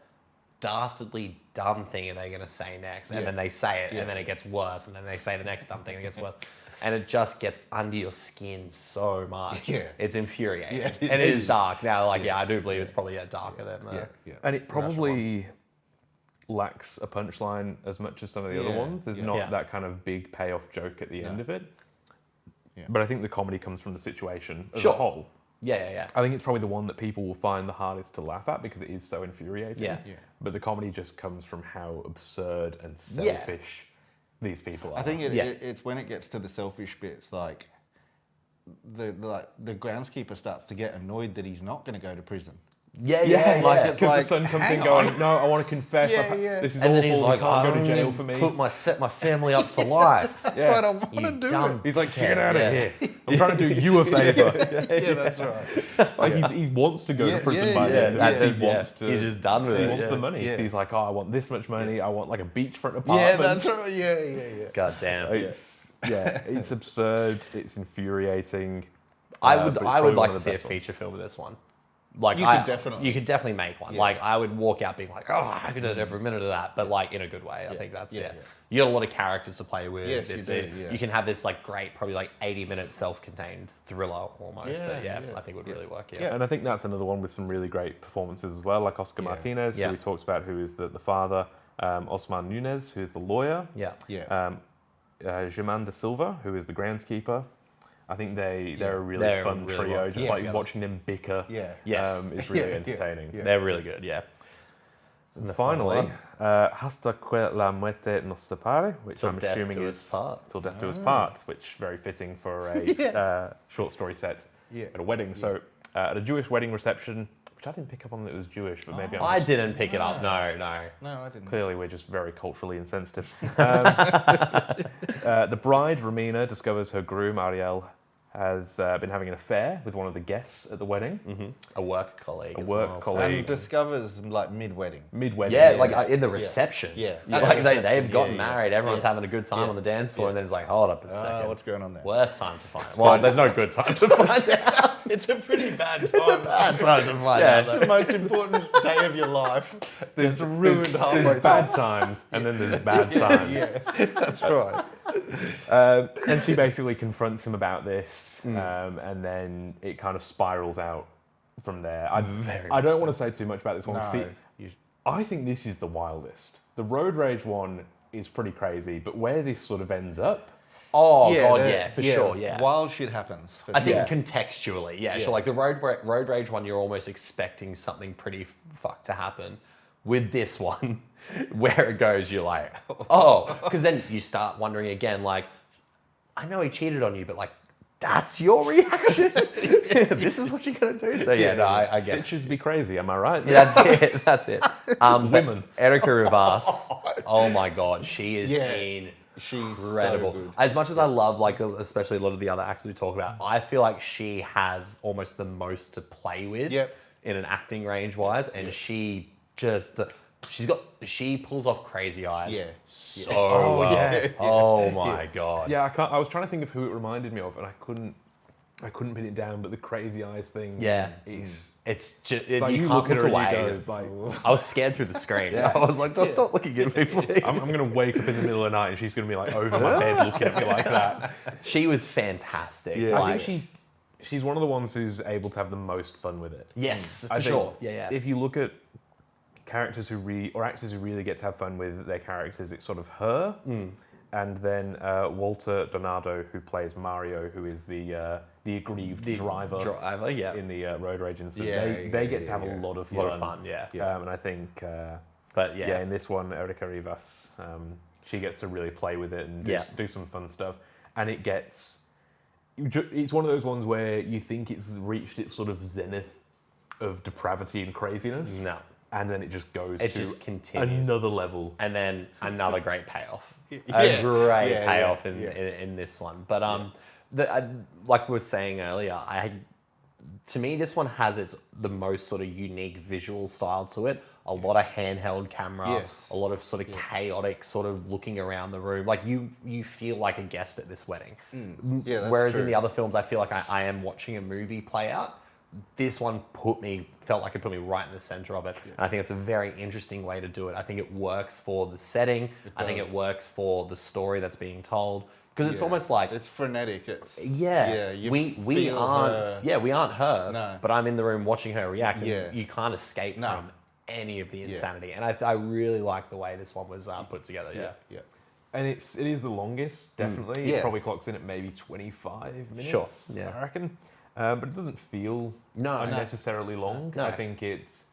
dastardly dumb thing are they going to say next? And then they say it, and then it gets worse, and then they say the next dumb thing and it gets worse. And it just gets under your skin so much. Yeah. It's infuriating. Yeah, and it is dark. Now, like, I do believe it's probably darker than And it probably lacks a punchline as much as some of the other ones. There's not that kind of big payoff joke at the end of it. Yeah. But I think the comedy comes from the situation as a whole. Yeah. I think it's probably the one that people will find the hardest to laugh at because it is so infuriating. Yeah. But the comedy just comes from how absurd and selfish these people are. I think it's when it gets to the selfish bits, like the groundskeeper starts to get annoyed that he's not going to go to prison. Like it's because the son comes in going, no, I want to confess. This is and awful. then he's like, you can't go to jail for me. Set my family up for life. That's what I want to do. He's like, get out of here. I'm trying to do you a favor. That's right. Like he wants to go to prison by the end. He wants to. He's just done with it. He wants the money. So he's like, oh, I want this much money. I want like a beachfront apartment. Yeah, that's right. Yeah. God damn. It's absurd. It's infuriating. I would like to see a feature film of this one. Like you could definitely make one. Like I would walk out being like, oh, I could have every minute of that, but like in a good way. I think that's it. You got a lot of characters to play with. Yes, you do. You can have this like great, probably like 80-minute self-contained thriller almost. I think would really work. Yeah. And I think that's another one with some really great performances as well, like Oscar Martinez, who we talked about, who is the father, Osman Nunez, who is the lawyer. Germán da Silva, who is the groundskeeper. I think they're a really fun trio. Just like watching them bicker is really entertaining. They're really good, And finally, Hasta que la muerte nos separe, which I'm assuming is Till Death Do Us Part, which very fitting for a short story set at a wedding. So at a Jewish wedding reception, which I didn't pick up on that it was Jewish, but maybe I didn't pick it up. No, I didn't. Clearly, we're just very culturally insensitive. The bride, Romina, discovers her groom, Ariel, has been having an affair with one of the guests at the wedding. A work colleague. And discovers like mid-wedding. Yeah, like in the reception. Like they've gotten married, everyone's having a good time on the dance floor, and then it's like, hold up a second. What's going on there? Worst time to find out. Well, there's no good time to find out. It's a pretty bad time. It's a bad time to find out. It's the most important day of your life. There's bad times, and then there's bad times. That's right. And she basically confronts him about this, and then it kind of spirals out from there. I don't want to say too much about this one. I think this is the wildest. The road rage one is pretty crazy, but where this sort of ends up... Oh, for sure. Wild shit happens. I think contextually, sure. Like the road rage one, you're almost expecting something pretty fucked to happen. With this one, where it goes, you're like, oh, because then you start wondering again, like, I know he cheated on you, but like, that's your reaction? This is what you're going to do? So I get it. Bitches be crazy, am I right? That's it. Women. Erica Rivas, oh my God, she is She's incredible. So as much as I love, like, especially a lot of the other actors we talk about, I feel like she has almost the most to play with in an acting range wise, and she pulls off crazy eyes so well. Oh my God. Yeah, I was trying to think of who it reminded me of, and I couldn't pin it down, but the crazy eyes thing it's just, you can't look at her away. And you go, like, I was scared through the screen. I was like, just stop looking at me, please. I'm going to wake up in the middle of the night and she's going to be like over my bed looking at me like that. She was fantastic. I think she's one of the ones who's able to have the most fun with it. Yes, for sure. If you look at characters or actors who really get to have fun with their characters, it's sort of her, and then Walter Donato, who plays Mario, who is the aggrieved driver in the road rage incident. They get to have a lot of fun. And I think, in this one, Erica Rivas, she gets to really play with it and do some fun stuff, and it's one of those ones where you think it's reached its sort of zenith of depravity and craziness. No. And then it just goes just continues. Another level. And then another great payoff. A great payoff in this one. But like we were saying earlier, to me, this one has the most sort of unique visual style to it. A lot of handheld camera, Yes. a lot of sort of chaotic sort of looking around the room. Like you feel like a guest at this wedding. Yeah, that's Whereas true. in the other films, I feel like I am watching a movie play out. This one felt like it put me right in the center of it. And I think it's a very interesting way to do it. I think it works for the setting. I think it works for the story that's being told. Because it's almost like it's frenetic. It's we feel aren't her. we aren't her, No. but I'm in the room watching her react, and Yeah. you can't escape No. from any of the insanity. And I really like the way this one was put together. Yeah. And it is the longest, definitely. Yeah. It probably clocks in at maybe 25 minutes, Sure, yeah. I reckon. But it doesn't feel unnecessarily long. No. I think it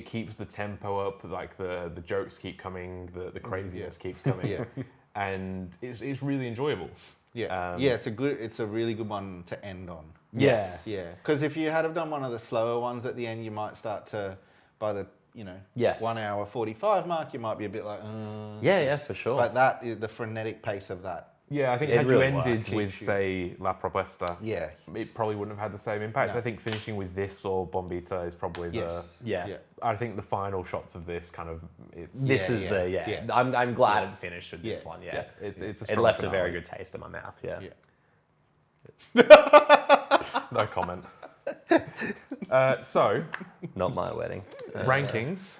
keeps the tempo up, like the jokes keep coming, the craziness keeps coming. Yeah. And it's really enjoyable. Yeah. It's a really good one to end on. Yes. Yeah. Because if you had have done one of the slower ones at the end, you might start to, by the, Yes. 1 hour 45 mark, you might be a bit like, Yeah, for sure. But the frenetic pace of that. Yeah, I think It had really you ended works. with, say, La Propuesta, Yeah. it probably wouldn't have had the same impact. No. I think finishing with this or Bombita is probably Yeah. I think the final shots of this kind of This is yeah. I'm glad it finished with this Yeah. one. yeah, it's a It strong left a finale. very good taste in my mouth. Yeah. No comment. So Not my wedding. rankings.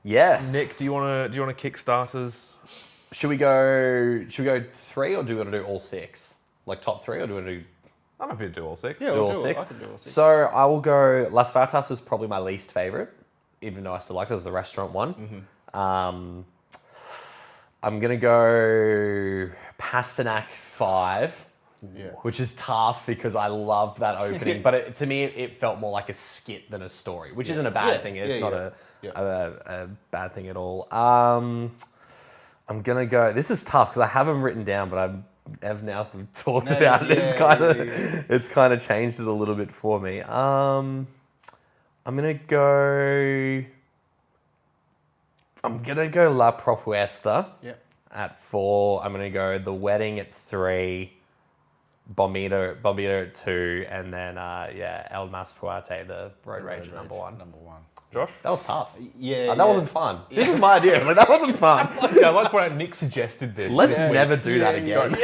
Yes. Nick, do you want to kick starters? Should we go 3 or do we want to do all 6? Like top 3 or do we want to do I'm happy to do all 6. Yeah, do we'll all do it. 6? I can do all 6. So I will go. Las Ratas is probably my least favorite, even though I still like it as the restaurant one. I'm gonna go Pasternak 5, which is tough because I love that opening. But to me, it felt more like a skit than a story, which isn't a bad thing. It's not a bad thing at all. I'm gonna go. This is tough because I have them written down, but I've now talked about it. It's kind of changed it a little bit for me. I'm gonna go La Propuesta at 4. I'm gonna go The Wedding at 3, Bombita at 2, and then El Mas Fuerte, the Road Rage at number 1. Josh? That was tough. Yeah. That wasn't fun. This was my idea. Like, that wasn't fun. Yeah, I'd like to point out Nick suggested this. Let's never do that again.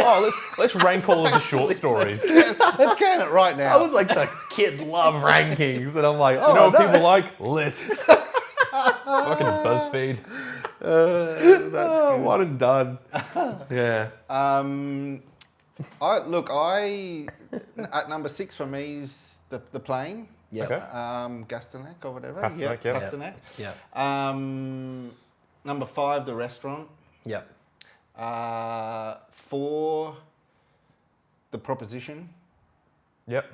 Let's rank all of the short stories. Let's can it right now. I was like, the kids love rankings, and I'm like, oh, You know what no. people like? Lists. Fucking BuzzFeed. That's good. One and done. Yeah. I at number 6 for me is the plane. Yeah. Okay. Pasternak or whatever. Pasternak, yeah. Pasternak. Yeah. Number 5, the restaurant. Yep. 4, the proposition. Yep.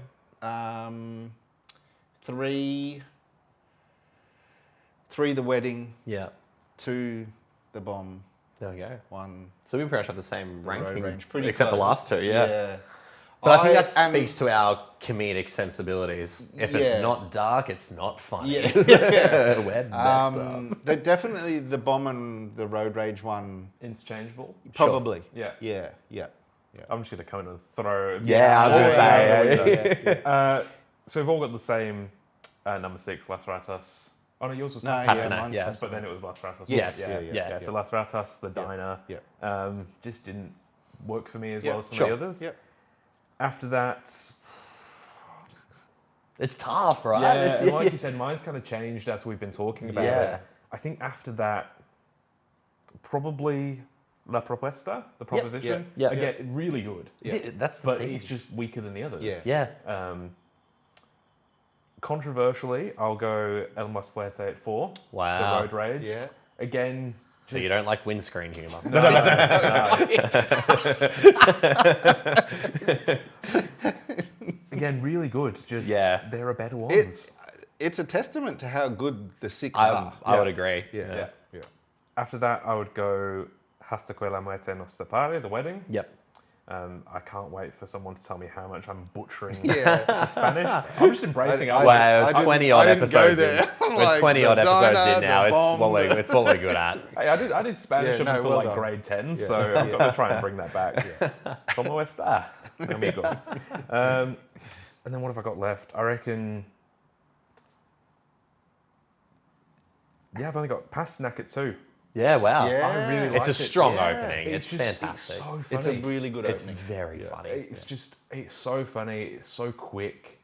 3, the wedding. Yeah. 2, the bomb. There we go. 1, So we pretty much have the same the road ranking, range. Pretty except the close. last 2. Yeah. Yeah. But I think that am- speaks to our comedic sensibilities. If it's not dark, it's not funny. Yeah. We're messed up. They're definitely the bomb and the road rage one. Interchangeable. Probably. Yeah. Yeah. I'm just going to come in and throw. Yeah, I was going to say. So we've all got the same number 6, Las Ratas. Oh no, yours was No, Pasternak. mine's yeah. Pasternak. But then it was Las Ratas. Yes. Yeah. So Las Ratas, the diner, Yeah. just didn't work for me as Yeah, well as some sure. of the others. Yep. After that, It's tough, right? yeah, It's- and like you said, mine's kind of changed as we've been talking about Yeah. it. I think after that, probably La Propuesta, the proposition. yeah. Again, really good. Yeah, that's the But thing. it's just weaker than the others. Yeah. Yeah. Controversially, I'll go El Mas Fuerte at 4. Wow. The Road Rage. Yeah. Again. So you don't like windscreen humour? Again, really good. Just there are better ones. It's a testament to how good the 6 are. I would agree. Yeah. After that, I would go Hasta que la muerte nos separe, the wedding. Yep. I can't wait for someone to tell me how much I'm butchering Yeah. Spanish. I'm just embracing it. Wow, I 20 didn't- odd I didn't go episodes there. in. I'm We're like, 20 the odd episodes diner, in now. the It's bomb, what we're good at. Hey, I did Spanish Yeah, up no, until well like done. grade 10, Yeah. so I've got to try and bring that back. Como está? Amigo. And then what have I got left? I reckon. Yeah, I've only got Pasternak at 2. Yeah, wow. Yeah. I really It's like a it. strong Yeah. opening. It's fantastic. It's so funny. It's a really good It's opening. very funny. It's so funny. It's so quick.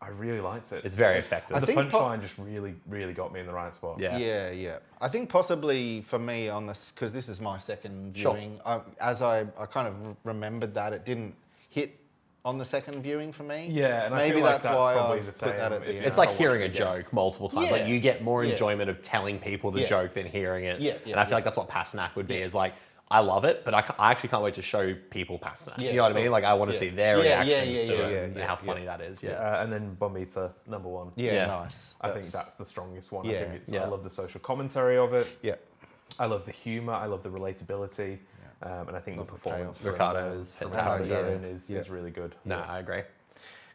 I really liked it. It's very effective. And the think punchline just really, really got me in the right spot. Yeah. Yeah. I think possibly for me on this, because this is my second Sure. viewing, I kind of remembered that it didn't hit on the second viewing for me. Yeah, and I maybe feel like that's why probably I've the put that same at the if end. It's like I watched hearing a it again. joke multiple times. Yeah. Like you get more Yeah. enjoyment of telling people the Yeah. joke than hearing it. Yeah, And I feel like that's what Pasternak would be. Is like, I love it, but I actually can't wait to show people Pasternak. Yeah, you know what I cool. mean? Like I want to Yeah. see their Yeah, reactions to it yeah, and how funny that is. Yeah. And then Bombita, number 1. Yeah, Yeah. nice. I think that's the strongest one. I Yeah. think it's. Yeah. I love the social commentary of it. Yeah. I love the humour. I love the relatability. And I think the performance payoff. Ricardo is fantastic. Ricardo Yeah. is really good. No, I agree.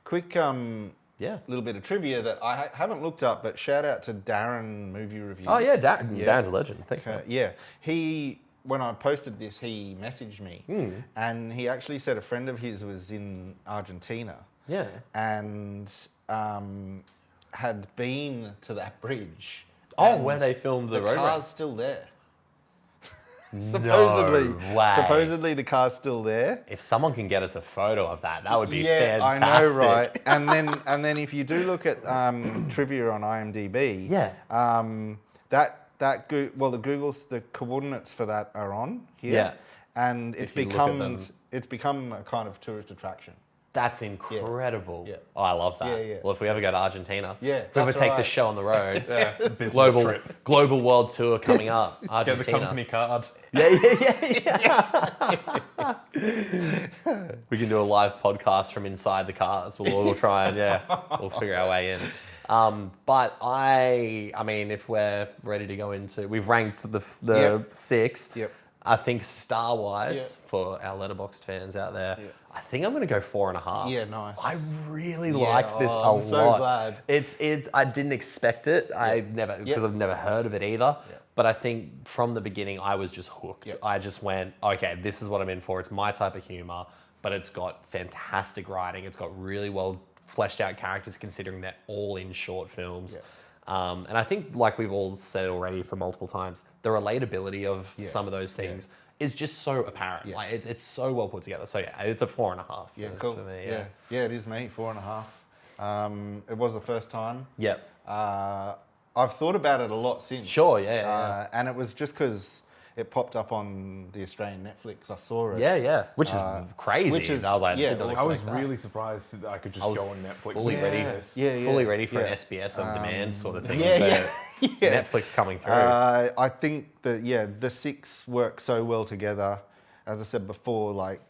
Quick Yeah. little bit of trivia that I haven't looked up, but shout out to Darren Movie Reviews. Oh yeah, Yeah. Dan's a legend. Thanks, man. Yeah, when I posted this, he messaged me, and he actually said a friend of his was in Argentina Yeah. and had been to that bridge. Oh, and where they filmed the road car's race. still there. Supposedly, No way. supposedly the car's still there. If someone can get us a photo of that, that would be Yeah, fantastic. I know, right? And then if you do look at trivia on IMDb, Yeah. the coordinates for that are on here. Yeah. And it's If you look at become them. it's become a kind of tourist attraction. That's incredible. Yeah. Oh, I love that. Yeah, yeah. Well, if we ever go to Argentina, Yeah, if we ever that's take the right. show on the road, Yeah, business global trip. global world tour coming up, Get Argentina. the company card. Yeah. We can do a live podcast from inside the cars. We'll try and we'll figure our way in. But I mean, if we're ready to go into, we've ranked the Yep. 6. Yep. I think star-wise, Yep. for our Letterboxd fans out there, Yep. I think I'm going to go 4.5. Yeah, nice. I really Yeah, liked this a I'm lot. so glad. I didn't expect it. I've never heard of it either. Yeah. But I think from the beginning, I was just hooked. Yep. I just went, okay, this is what I'm in for. It's my type of humor, but it's got fantastic writing. It's got really well fleshed out characters, considering they're all in short films. Yeah. And I think, like we've all said already for multiple times, the relatability of some of those things is just so apparent. Yeah. Like it's so well put together. So yeah, it's a 4.5. Yeah, for, cool. for me. Yeah, it is me, 4.5. It was the first time. Yep. I've thought about it a lot since. Sure, yeah. And it was just because it popped up on the Australian Netflix. I saw it. Yeah. Which is crazy. which is- I was like, yeah, did not I expect was that. really surprised that I could just I was go on Netflix fully and ready. watch this. Yeah. Fully ready for yeah. an SBS on demand sort of thing. Yeah, but yeah. Netflix coming through. I think that the 6 work so well together. As I said before, like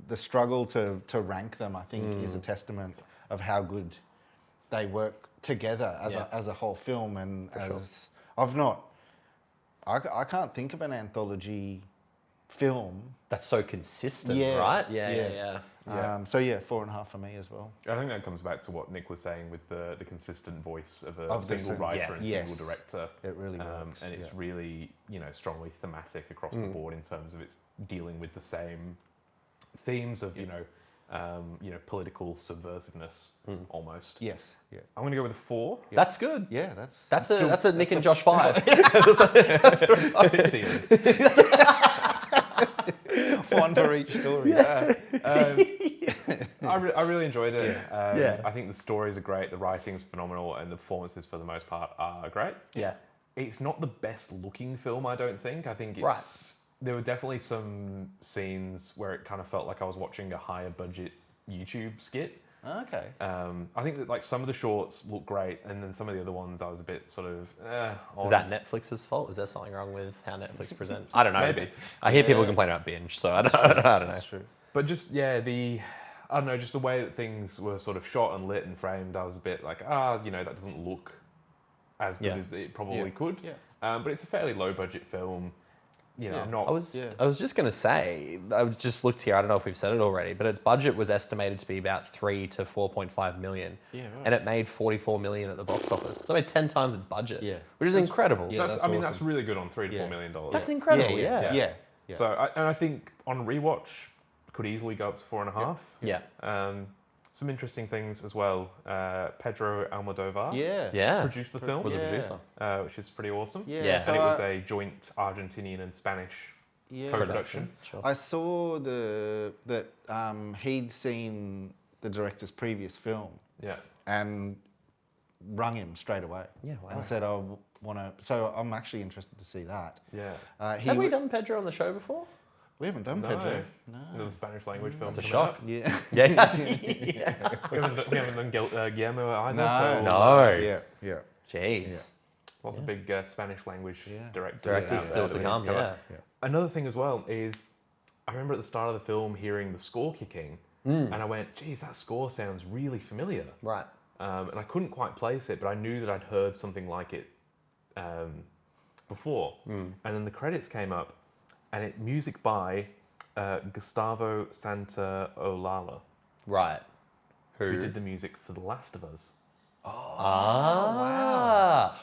the struggle to rank them, I think, is a testament of how good they work together as a whole film. And as I've not, I can't think of an anthology film. That's so consistent, Yeah, right? yeah. Yeah. Yeah. So 4.5 for me as well. I think that comes back to what Nick was saying with the consistent voice of a Of the single sing- writer and yes. single director. It really works. And it's really, strongly thematic across the board in terms of it's dealing with the same themes of, political subversiveness almost. Yes. Yeah. I'm going to go with a 4. That's good. Yeah. That's a Nick and Josh 5. 6 even. One for each story. I really enjoyed it. Yeah. I think the stories are great, the writing's phenomenal, and the performances for the most part are great. Yeah. It's not the best looking film, I don't think. I think it's... Right. There were definitely some scenes where it kind of felt like I was watching a higher budget YouTube skit. Okay. I think that like some of the shorts look great, and then some of the other ones I was a bit sort of... on. Is that Netflix's fault? Is there something wrong with how Netflix presents? I don't know. Maybe. I hear people complain about binge, so I don't know. That's true. But just, I don't know, just the way that things were sort of shot and lit and framed, I was a bit like, that doesn't look as good as it probably could. Yeah. But it's a fairly low budget film. I'm not... I was just going to say, I just looked here, I don't know if we've said it already, but its budget was estimated to be about 3 to 4.5 million. Yeah, right. And it made 44 million at the box office. So it made 10 times its budget. Yeah. Which is incredible. Yeah. that's, that's that's awesome. really good on $3 to $4 million. That's incredible, Yeah. yeah. So, I think on rewatch, could easily go up to 4.5. Yeah. Some interesting things as well. Pedro Almodovar Yeah. produced the film, Was a producer. which is pretty awesome. Yeah. Yeah. So And it was a joint Argentinian and Spanish yeah. co-production. Sure. I saw that he'd seen the director's previous film Yeah. and rung him straight away. Yeah, wow. And said, I want to... So I'm actually interested to see that. Yeah. Have we done Pedro on the show before? We haven't done No. Pedro. The Spanish language film. It's a coming shock. up. Yeah. Yeah. We haven't done Guillermo either. No. So No. Yeah. Jeez. lots of big Spanish language directors. Directors out still there to that come, need cover. yeah. Another thing as well is, I remember at the start of the film hearing the score kicking, and I went, geez, that score sounds really familiar. Right. And I couldn't quite place it, but I knew that I'd heard something like it before. And then the credits came up, and music by Gustavo Santaolalla, Right. who did the music for The Last of Us. Wow.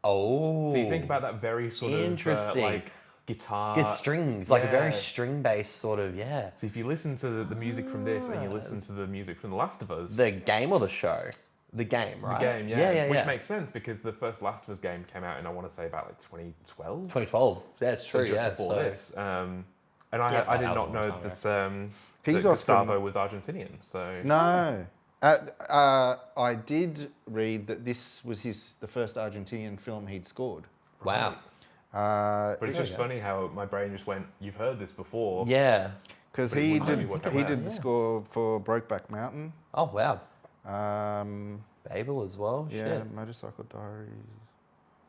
Oh. So you think about that very sort of Interesting. like guitar. Get strings, like a very Yeah. string-based sort of, yeah. So if you listen to the music from this and you listen to the music from The Last of Us, The game or the show? The game, right? the game, Yeah, which makes sense because the first Last of Us game came out in, I want to say, about like 2012. 2012. Yeah, it's So true. just yeah, before so- this. And I Yeah, did that was not a know long time that, He's that Oscar- Gustavo was Argentinian. So No. I did read that this was the first Argentinian film he'd scored. Wow. But it's There just we go. funny how my brain just went, you've heard this before. Yeah. Because But he it wouldn't did be what he came did out. the score for Brokeback Mountain. Oh, wow. Babel as well. Yeah, Shit. Motorcycle Diaries.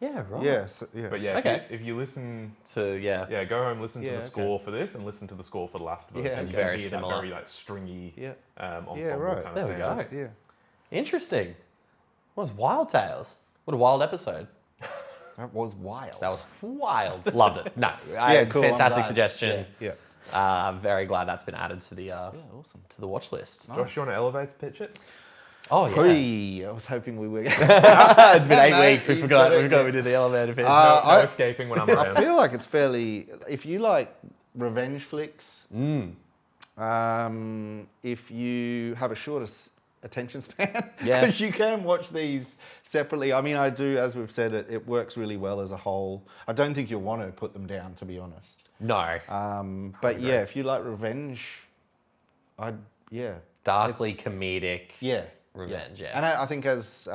Yeah, right. Yeah, so, yeah. But yeah, Okay. if you listen, So, yeah. go home, listen to Yeah, the okay. score for this, and listen to the score for The Last of Us. Yeah, and it's you can very hear similar. that very like stringy Yeah. ensemble right. kind of There we sound. go. Yeah. Interesting. What was Wild Tales? What a wild episode. That was wild. That was wild. Loved it. No, cool, I'm fantastic glad. suggestion. Yeah. I'm very glad that's been added to the Awesome. to the watch list. Josh, you want to elevator pitch it? Oh yeah. Hey, I was hoping we were. It's been 8 No, weeks. We he's forgot. got it, We forgot we did the elevator pitch. No I- escaping when I'm I around. feel like it's fairly. If you like revenge flicks, if you have a shorter attention span, Yeah. because you can watch these separately. I mean, I do, as we've said, it works really well as a whole. I don't think you'll want to put them down, to be honest. No. But yeah, if you like revenge, Darkly comedic. yeah, Revenge, yeah. And I think, as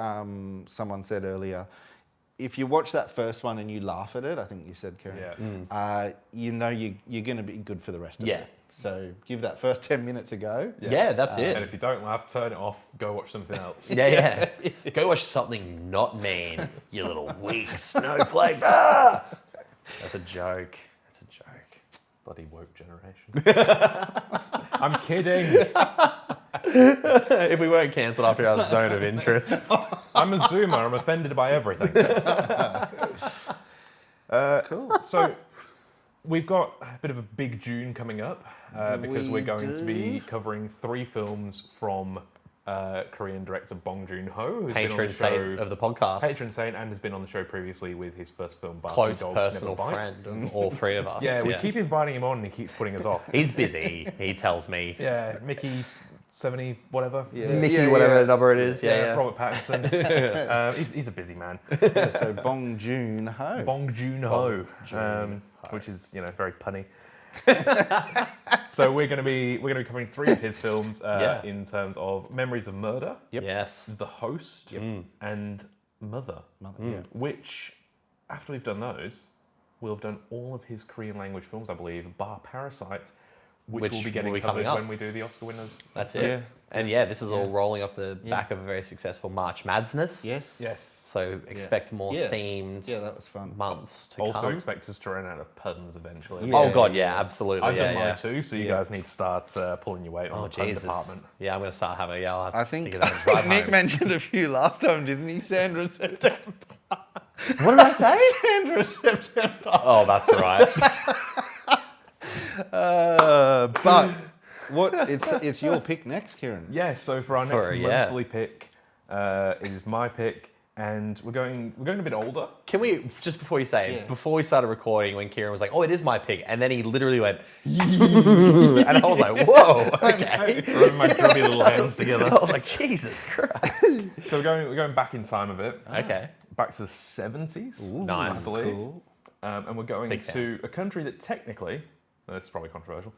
someone said earlier, if you watch that first one and you laugh at it, I think you said, Karen, Yeah. you know you're going to be good for the rest of Yeah. it. So give that first 10 minutes a go. Yeah, that's And it. if you don't laugh, turn it off. Go watch something else. Yeah. Go watch something not mean, you little weak snowflake. Ah! That's a joke. That's a joke. Bloody woke generation. I'm kidding. If we weren't cancelled after our zone of interest. I'm a Zoomer. I'm offended by everything. Cool. So we've got a bit of a big June coming up because We we're going to be do. covering 3 films from Korean director Bong Joon-ho, who's been on Patron the show, saint of the podcast. patron saint, and has been on the show previously with his first film, Barky Close Dogs personal Never Bite. friend of all three of us. Yeah, we yes. keep inviting him on and he keeps putting us off. He's busy, he tells me. Yeah, Mickey 70 whatever. Yeah. Mickey, whatever number it is. Yeah, yeah. Robert Pattinson. He's a busy man. Yeah, so Bong Joon-ho. Bong Joon-ho, which is very punny. So we're going to be covering 3 of his films in terms of Memories of Murder, Yes. The Host, and Mother. Yeah. Which, after we've done those, we'll have done all of his Korean language films, I believe, bar Parasite, which will be getting will be coming covered up. when we do the Oscar winners. That's it. Yeah. And yeah, this is all rolling off the back of a very successful March Madness. Yes. Yes. So expect more Yeah. themed Yeah, that was fun. months to Also come. expect us to run out of puns eventually. Yeah. Oh god, yeah, absolutely. I've done yeah, mine yeah. too, so you Yeah. guys need to start pulling your weight on Oh the pun Jesus. department. Yeah, I'm gonna start having. Yeah, I'll have to I think figure that out. Nick mentioned a few last time, didn't he? Sandra September. What did I say? Sandra September. Oh, that's right. But it's your pick next, Kieran. Yeah, so for our next For, yeah. monthly pick, it is my pick, and we're going a bit older. Can we, just before you say it, Yeah. before we started recording, when Kieran was like, oh, it is my pig, and then he literally went, and I was like, whoa, okay. Rubbing my grubby little hands together. I was like, Jesus Christ. So we're going back in time a bit. Okay. Back to the 70s, Nice. I believe. Cool. And we're going Big to a country that technically, this is probably controversial,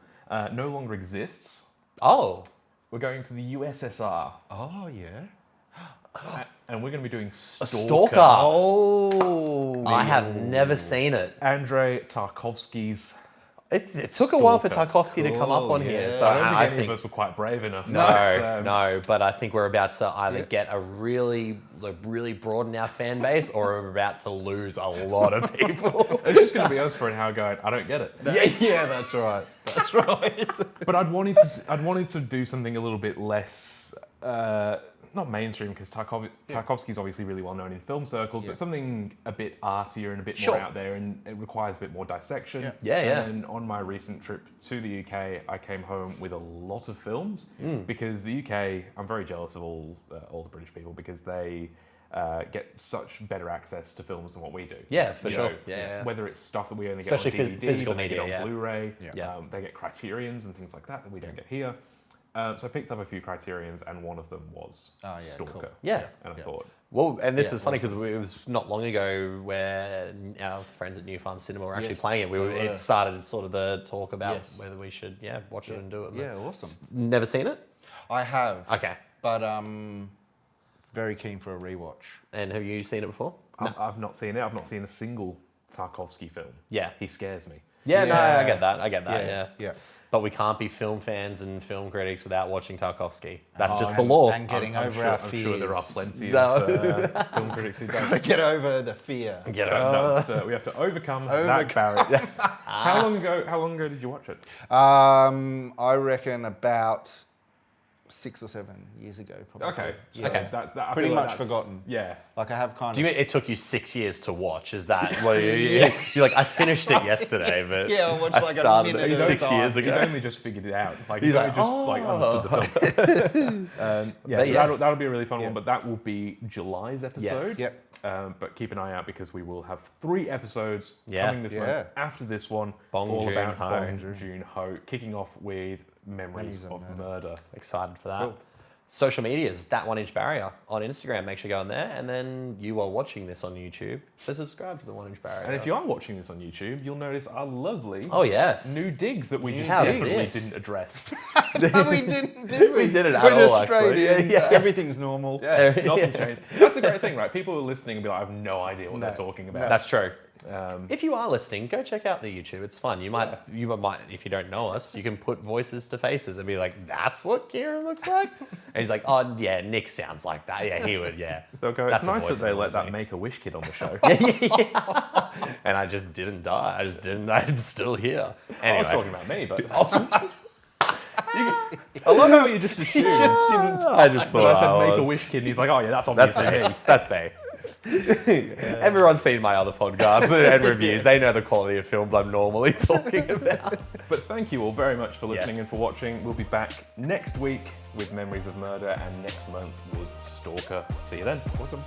no longer exists. Oh. We're going to the USSR. Oh, yeah. And we're going to be doing A Stalker. stalker. Oh. I have never seen it. Andrei Tarkovsky's. It took a while for Stalker. Tarkovsky to come up on Cool, here, yeah. so I don't think I any think of us were quite brave enough. no, but I think we're about to either Yeah. get a really broaden our fan base, or we're about to lose a lot of people. It's just going to be us for an hour going, I don't get it. Yeah, that's right. That's right. But I'd wanted to do something a little bit less, not mainstream, because Tarkovsky's obviously really well known in film circles, but something a bit artier and a bit more out there, and it requires a bit more dissection. Yeah. And on my recent trip to the UK, I came home with a lot of films, because the UK, I'm very jealous of all the British people, because they get such better access to films than what we do. Yeah, for You sure. know, Yeah. Whether it's stuff that we only Especially get on DVD, physical they get media, on yeah. Blu-ray, Yeah. they get Criterions and things like that we don't get here. So I picked up a few Criterions, and one of them was Stalker. cool. Yeah. And I thought, Well, and this Yeah, is funny because it was not long ago where our friends at New Farm Cinema were actually Yes, playing it. they were. It started sort of the talk about Yes. whether we should, watch it and do it. Yeah, awesome. Never seen it? I have. Okay. But very keen for a rewatch. And have you seen it before? I've not seen it. I've not seen a single Tarkovsky film. Yeah. He scares me. Yeah, no, Yeah. I get that. Yeah. Yeah. But we can't be film fans and film critics without watching Tarkovsky. That's just Oh, the law. And getting I'm over sure, our I'm fears. sure there are plenty No. of film critics who don't. Get over the fear. Get So we have to overcome that barrier. How long ago did you watch it? I reckon about 6 or 7 years ago, probably. Okay. Yeah. Okay. That's that. I Pretty feel like much that's- forgotten. Yeah. Like I have kind Do you of. mean it took you 6 years to watch? Is that well, you're like, I finished it yesterday, but Yeah, I watched I like a started minute it at a 6 time. years He's ago. only just figured it out. Like He's he's only like, just understood the film. But So yes. that'll be a really fun Yeah. one. But that will be July's episode. Yes. Yep. But keep an eye out, because we will have 3 episodes Yeah. coming this Yeah. month after this one. Bong all Joon about Ho. Bong Joon-ho, kicking off with Memories of Murder. Excited for that. Cool. Social medias, that 1 inch barrier on Instagram. Make sure you go on there, and then you are watching this on YouTube, so subscribe to the 1 inch barrier. And if you are watching this on YouTube, you'll notice our lovely oh yes, new digs that we just How definitely yes. didn't address. No, we didn't, did we? We didn't at We're just all, straight actually. in. Yeah. Everything's normal. Yeah, nothing changed. That's the great thing, right? People are listening and be like, I have no idea what they're No. talking about. that's true. Um, If you are listening, go check out the YouTube. It's fun. You might, if you don't know us, you can put voices to faces and be like, "That's what Kieran looks like." And he's like, "Oh yeah, Nick sounds like that. Yeah, he would. Yeah." they'll go, That's it's a nice voice that they that let was that me. Make-A-Wish kid on the show. And I just didn't die. I just didn't. I'm still here. Anyway. I was talking about me, but I love how you just assumed. I just But thought I said I was. Make-A-Wish kid, and he's like, oh yeah, that's That's obviously me. me. That's me. Everyone's seen my other podcasts and reviews. They know the quality of films I'm normally talking about. But thank you all very much for listening Yes. and for watching. We'll be back next week with Memories of Murder, and next month with Stalker. See you then. Awesome.